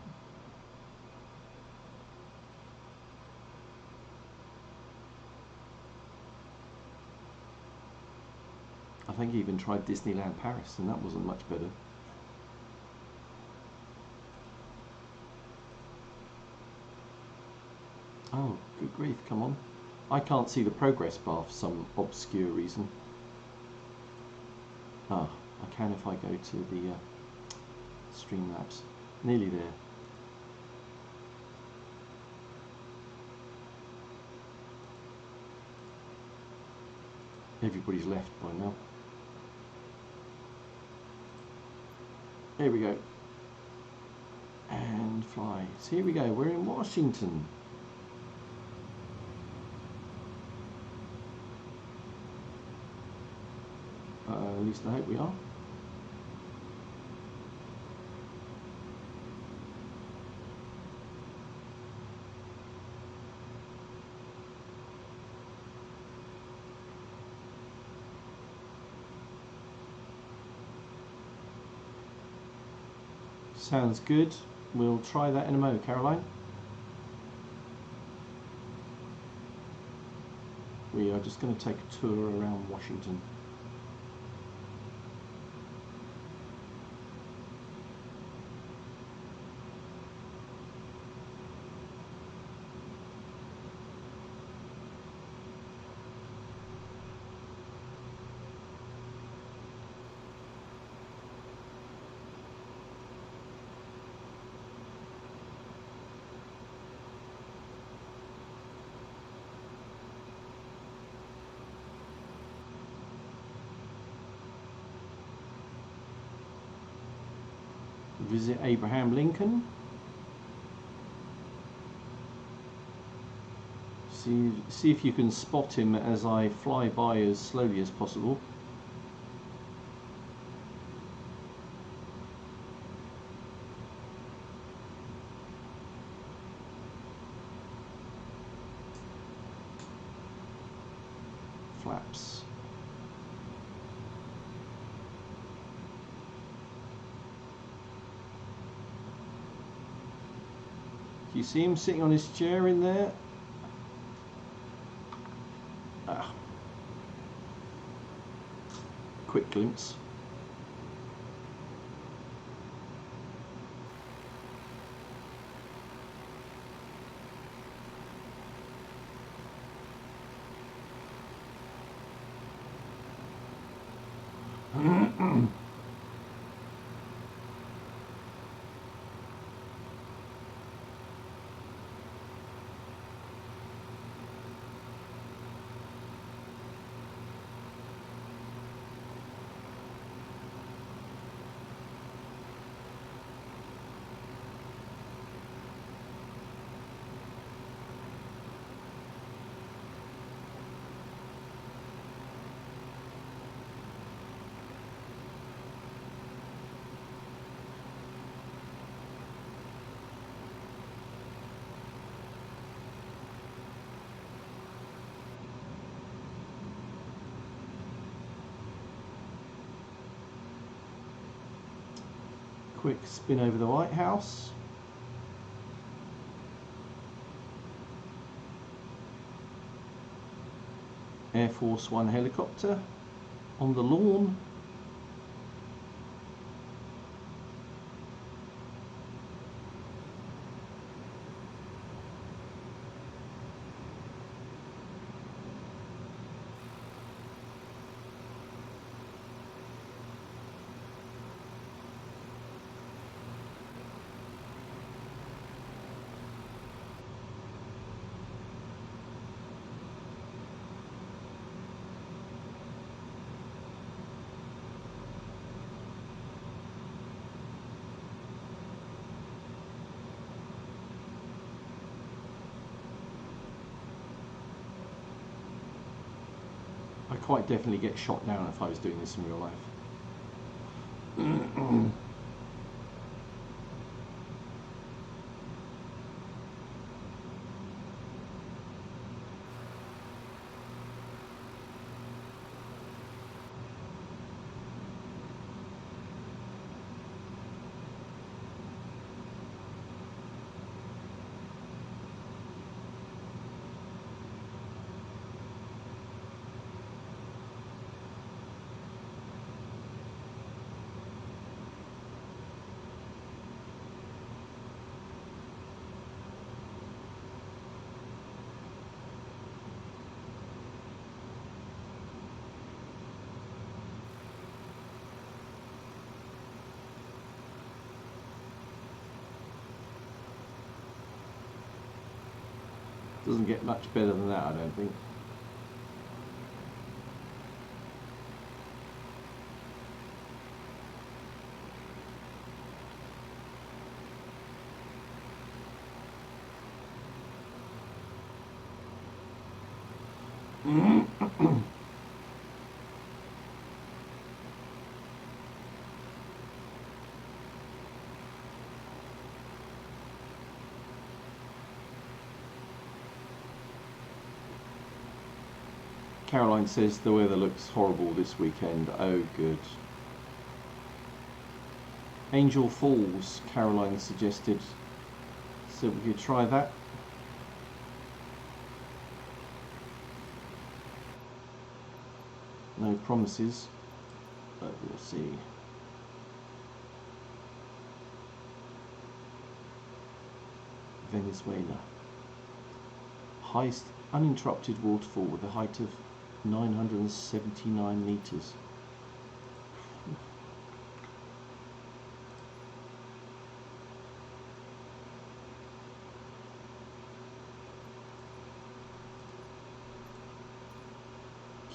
I think I even tried Disneyland Paris and that wasn't much better. Oh, good grief, come on. I can't see the progress bar for some obscure reason. Ah, I can if I go to the Streamlabs. Nearly there. Everybody's left by now. There we go. And fly. So here we go, we're in Washington. At least I hope we are. Sounds good. We'll try that in a moment, Caroline. We are just going to take a tour around Washington. Visit Abraham Lincoln. See if you can spot him as I fly by as slowly as possible. Flaps. Do you see him sitting on his chair in there? Ah. Quick glimpse. Quick spin over the White House. Air Force One helicopter on the lawn. I quite definitely get shot down if I was doing this in real life. Doesn't get much better than that, I don't think. Caroline says the weather looks horrible this weekend. Oh, good. Angel Falls, Caroline suggested. So we could try that. No promises, but we'll see. Venezuela. Highest uninterrupted waterfall with a height of 979 meters.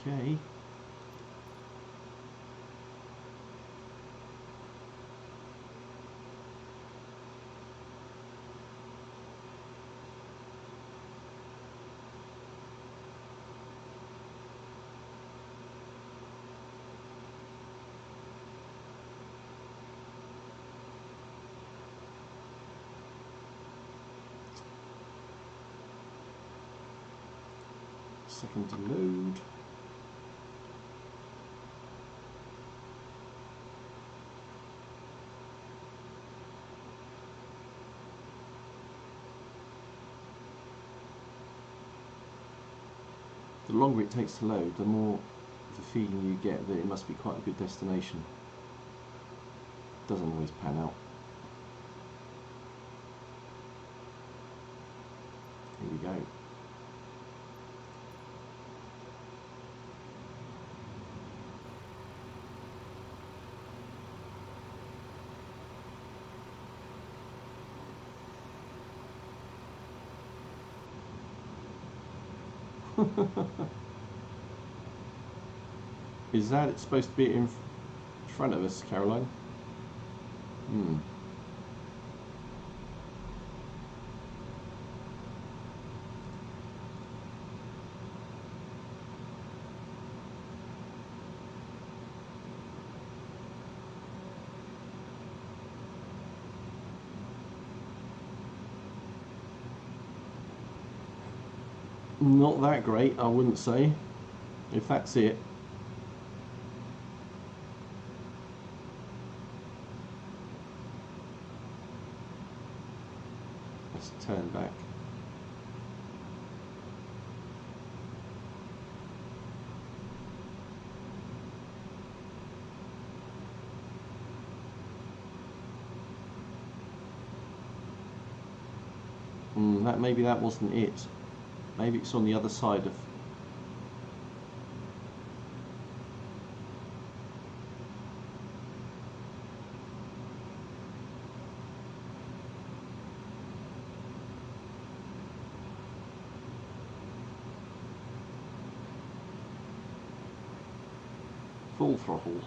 Okay. second to load. The longer it takes to load, the more the feeling you get that it must be quite a good destination. Doesn't always pan out. Here we go. Is that it's supposed to be in front of us, Caroline? Not that great, I wouldn't say, if that's it. Let's turn back. Maybe that wasn't it. Maybe it's on the other side of... Full throttle.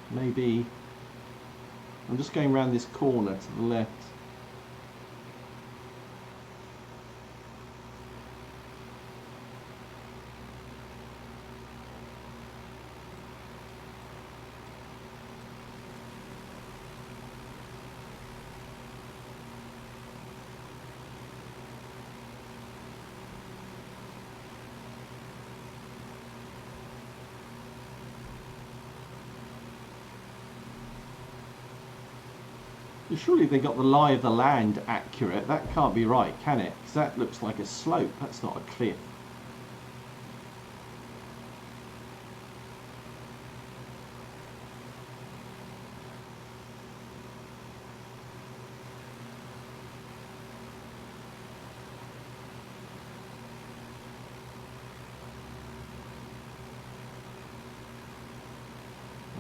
Maybe I'm just going around this corner to the left. Surely they got the lie of the land accurate. That can't be right, can it? Because that looks like a slope. That's not a cliff.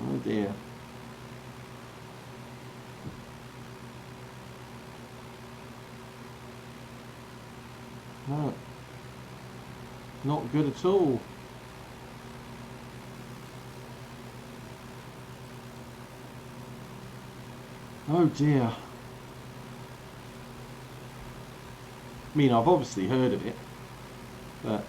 Oh dear. No, not good at all. Oh dear. I mean, I've obviously heard of it, but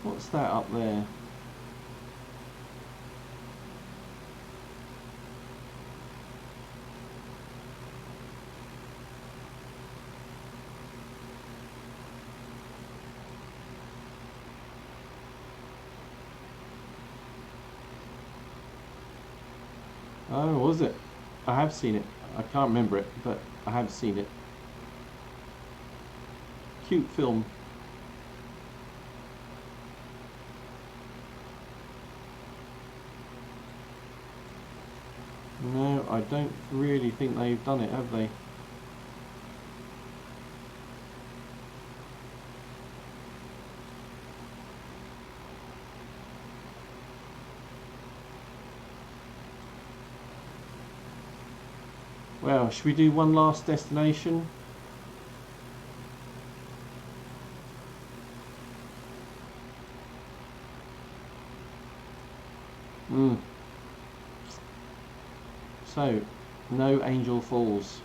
what's that up there? Oh, was it? I have seen it. I can't remember it, but I have seen it. Cute film. No, I don't really think they've done it, have they? Well, should we do one last destination? So, no Angel Falls.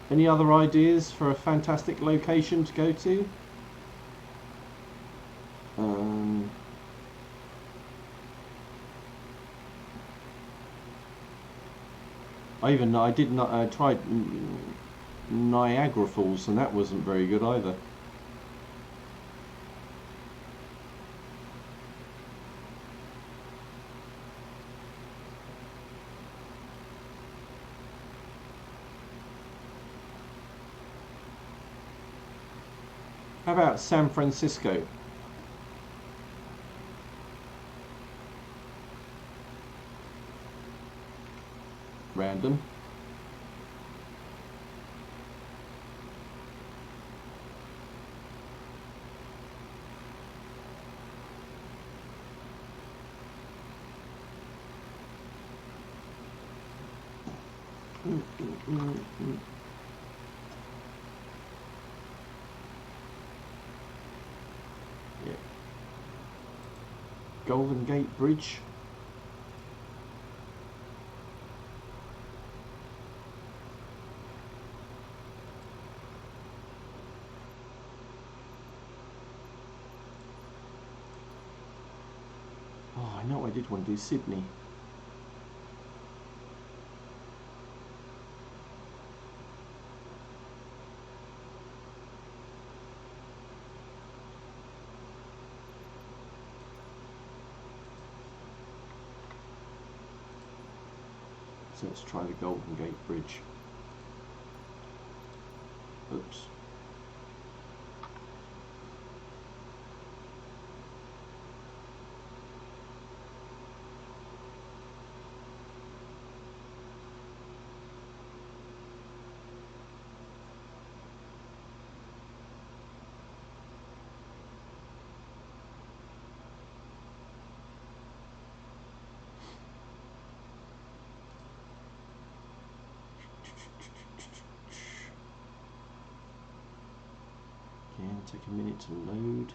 Any other ideas for a fantastic location to go to? I tried Niagara Falls, and that wasn't very good either. How about San Francisco? Random. Yeah. Golden Gate Bridge. Oh, I know I did want to do Sydney. So let's try the Golden Gate Bridge. Oops. Take a minute to load.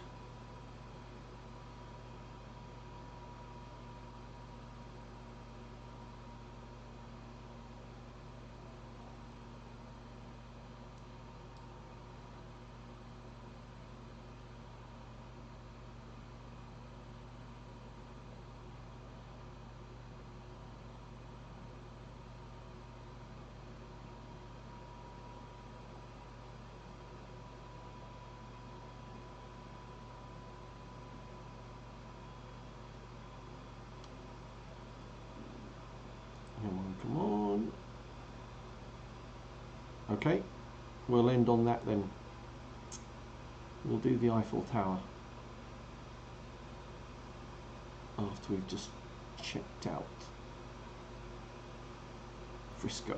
Come on. Okay, we'll end on that then. We'll do the Eiffel Tower after we've just checked out Frisco.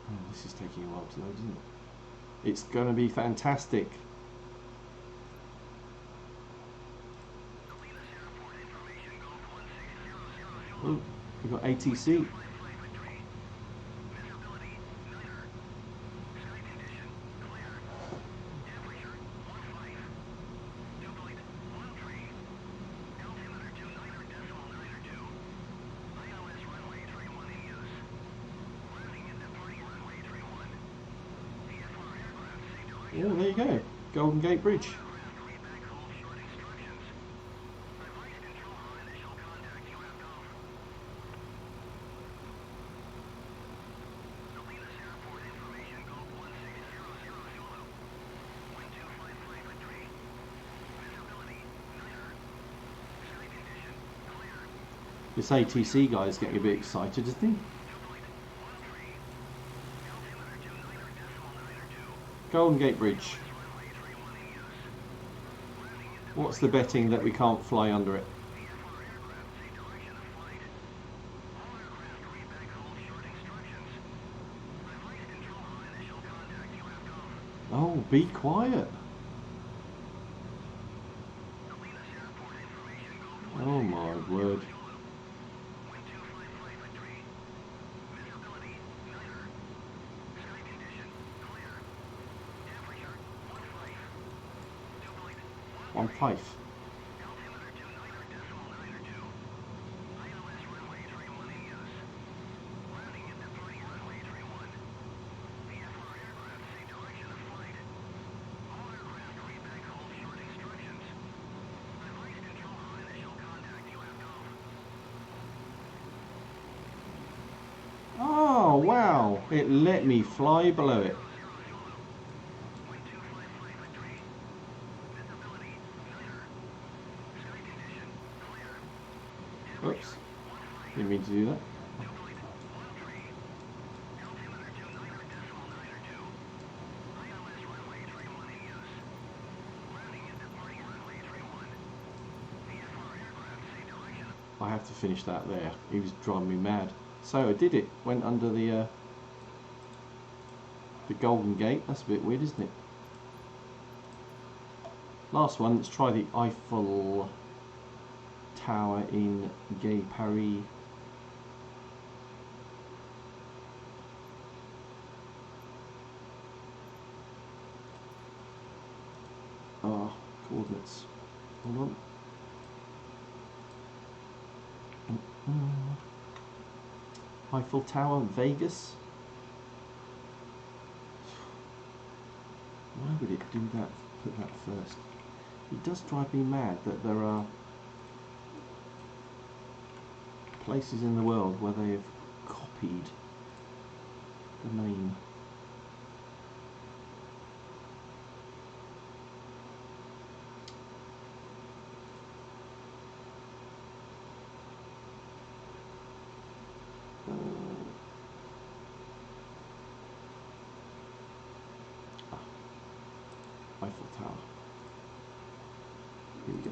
Oh, this is taking a while to load, isn't it? It's going to be fantastic. Oh, we've got ATC. Yeah, there you go. Golden Gate Bridge. This ATC guy is getting a bit excited, isn't he? Golden Gate Bridge. What's the betting that we can't fly under it? Oh, be quiet. Oh my word. on Fife. Oh wow, it let me fly below it. Oops, didn't mean to do that. I have to finish that there. He was driving me mad. So I did it. Went under the Golden Gate. That's a bit weird, isn't it? Last one. Let's try the Eiffel Tower in Gay Paris. Coordinates. Hold on. Eiffel Tower, Vegas. Why would it do that? Put that first. It does drive me mad that there are places in the world where they have copied the name. Eiffel Tower. Here we go.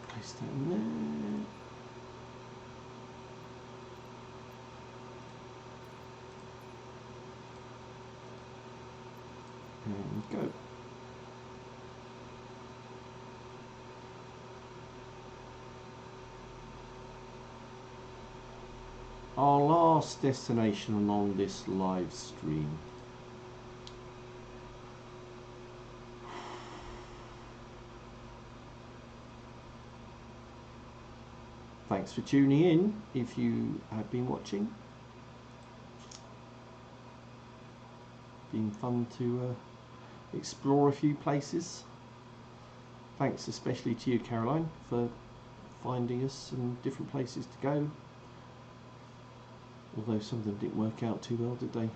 Place that in there. And go. Our last destination on this live stream. Thanks for tuning in if you have been watching. Been fun to explore a few places. Thanks especially to you, Caroline, for finding us some different places to go. Although some of them didn't work out too well, did they?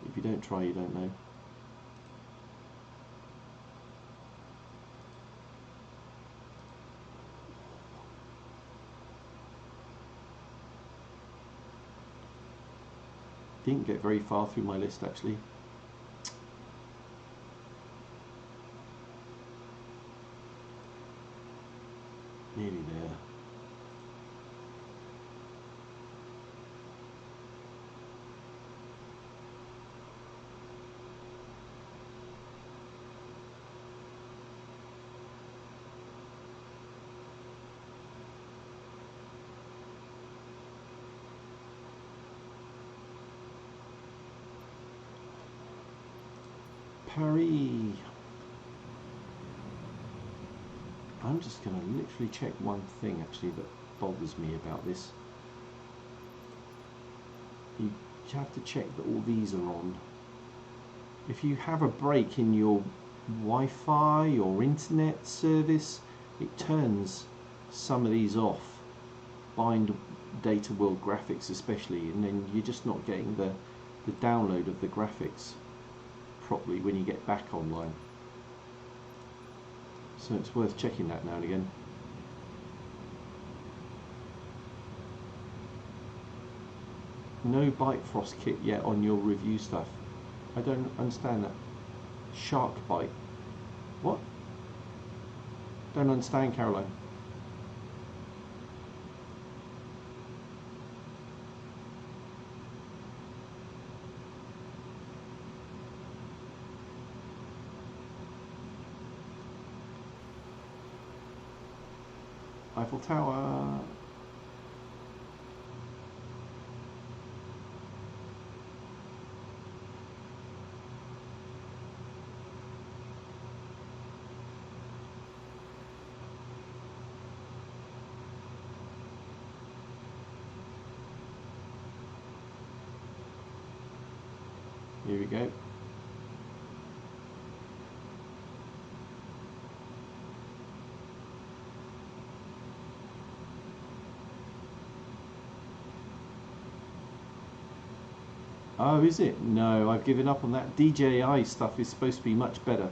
If you don't try, you don't know. Didn't get very far through my list actually. Nearly there. Paris. I'm just going to literally check one thing actually that bothers me about this. You have to check that all these are on. If you have a break in your Wi-Fi or internet service, it turns some of these off. Bind data world graphics especially, and then you're just not getting the download of the graphics properly when you get back online. So it's worth checking that now and again. No bite frost kit yet on your review stuff. I don't understand that. Shark bite. What? Don't understand, Caroline. Eiffel Tower. Here we go. Oh, is it? No, I've given up on that. DJI stuff is supposed to be much better.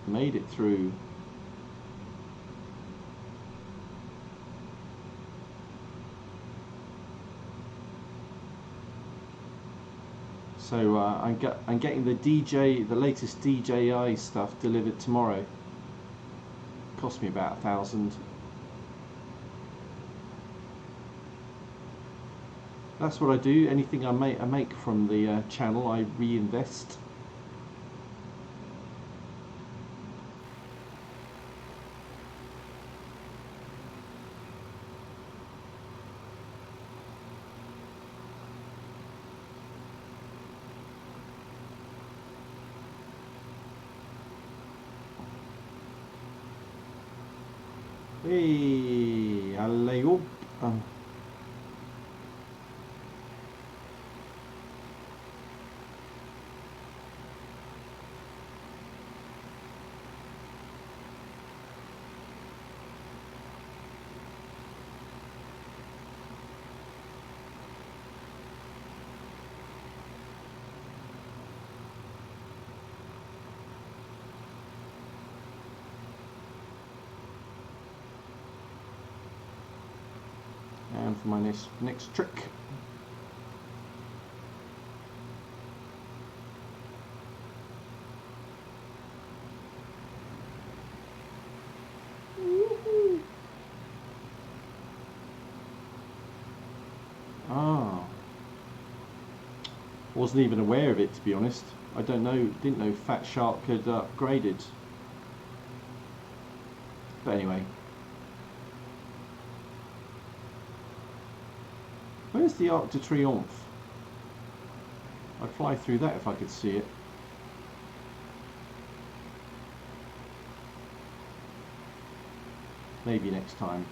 Made it through. So I'm getting the latest DJI stuff delivered tomorrow. Cost me about 1,000. That's what I do. Anything I make from the channel, I reinvest. Hey, allez hop. And for my next trick. Ah, wasn't even aware of it, to be honest. I didn't know Fat Shark had upgraded. But anyway. Where's the Arc de Triomphe? I'd fly through that if I could see it. Maybe next time.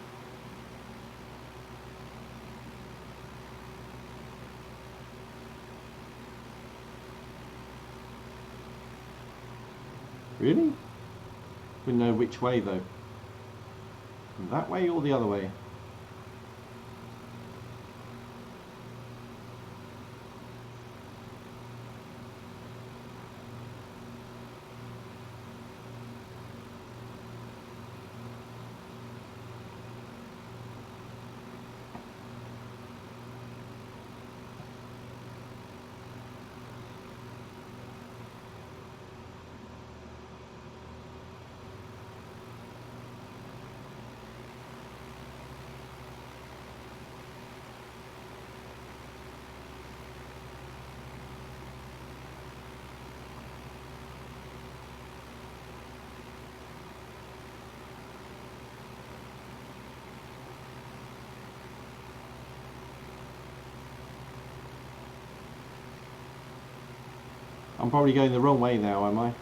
Really? We know which way though. That way or the other way? I'm probably going the wrong way now, am I?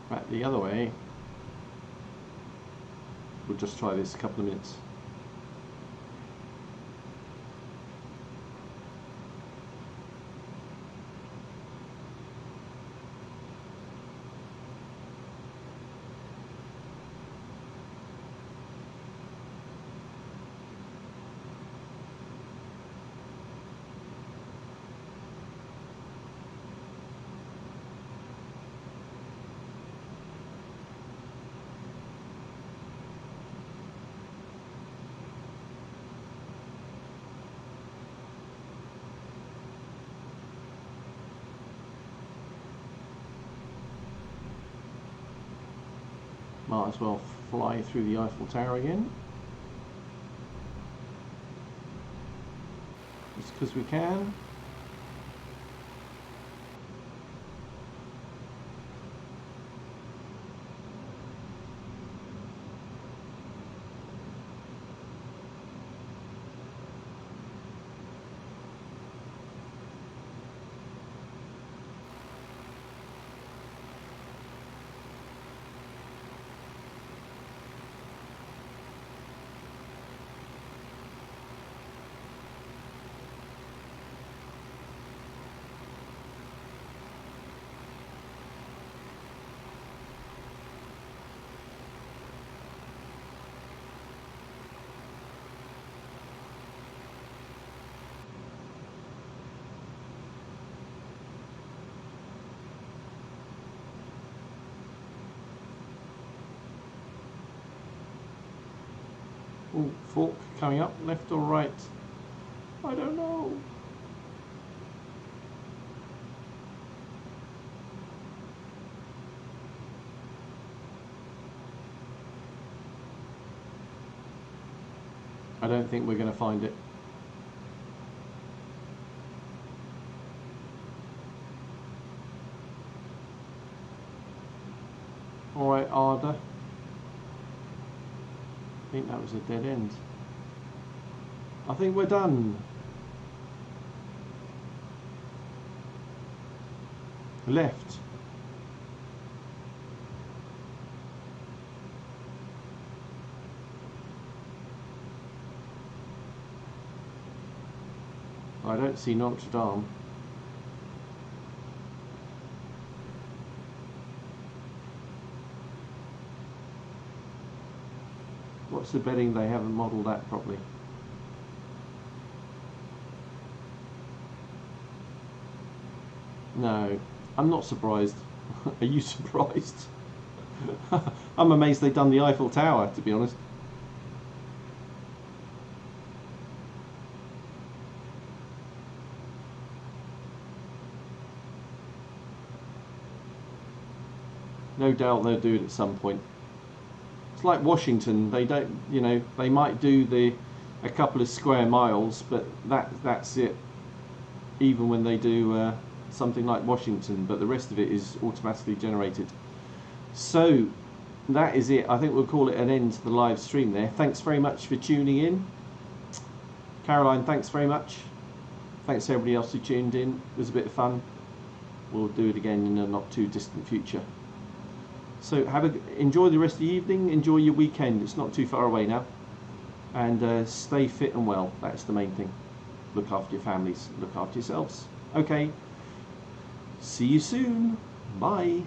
Back the other way. We'll just try this a couple of minutes. Might as well fly through the Eiffel Tower again. Just because we can. Oh, fork coming up, left or right? I don't know. I don't think we're going to find it. Alright, Arda. I think that was a dead end. I think we're done. Left. I don't see Notre Dame. What's the betting they haven't modelled that properly? No, I'm not surprised. Are you surprised? I'm amazed they've done the Eiffel Tower, to be honest. No doubt they'll do it at some point. It's like Washington. They don't, you know, they might do a couple of square miles, but that's it. Even when they do something like Washington, but the rest of it is automatically generated. So that is it. I think we'll call it an end to the live stream there. Thanks very much for tuning in. Caroline, thanks very much. Thanks to everybody else who tuned in. It was a bit of fun. We'll do it again in a not too distant future. So enjoy the rest of the evening, enjoy your weekend, it's not too far away now, and stay fit and well, that's the main thing. Look after your families, look after yourselves. Okay, see you soon, bye.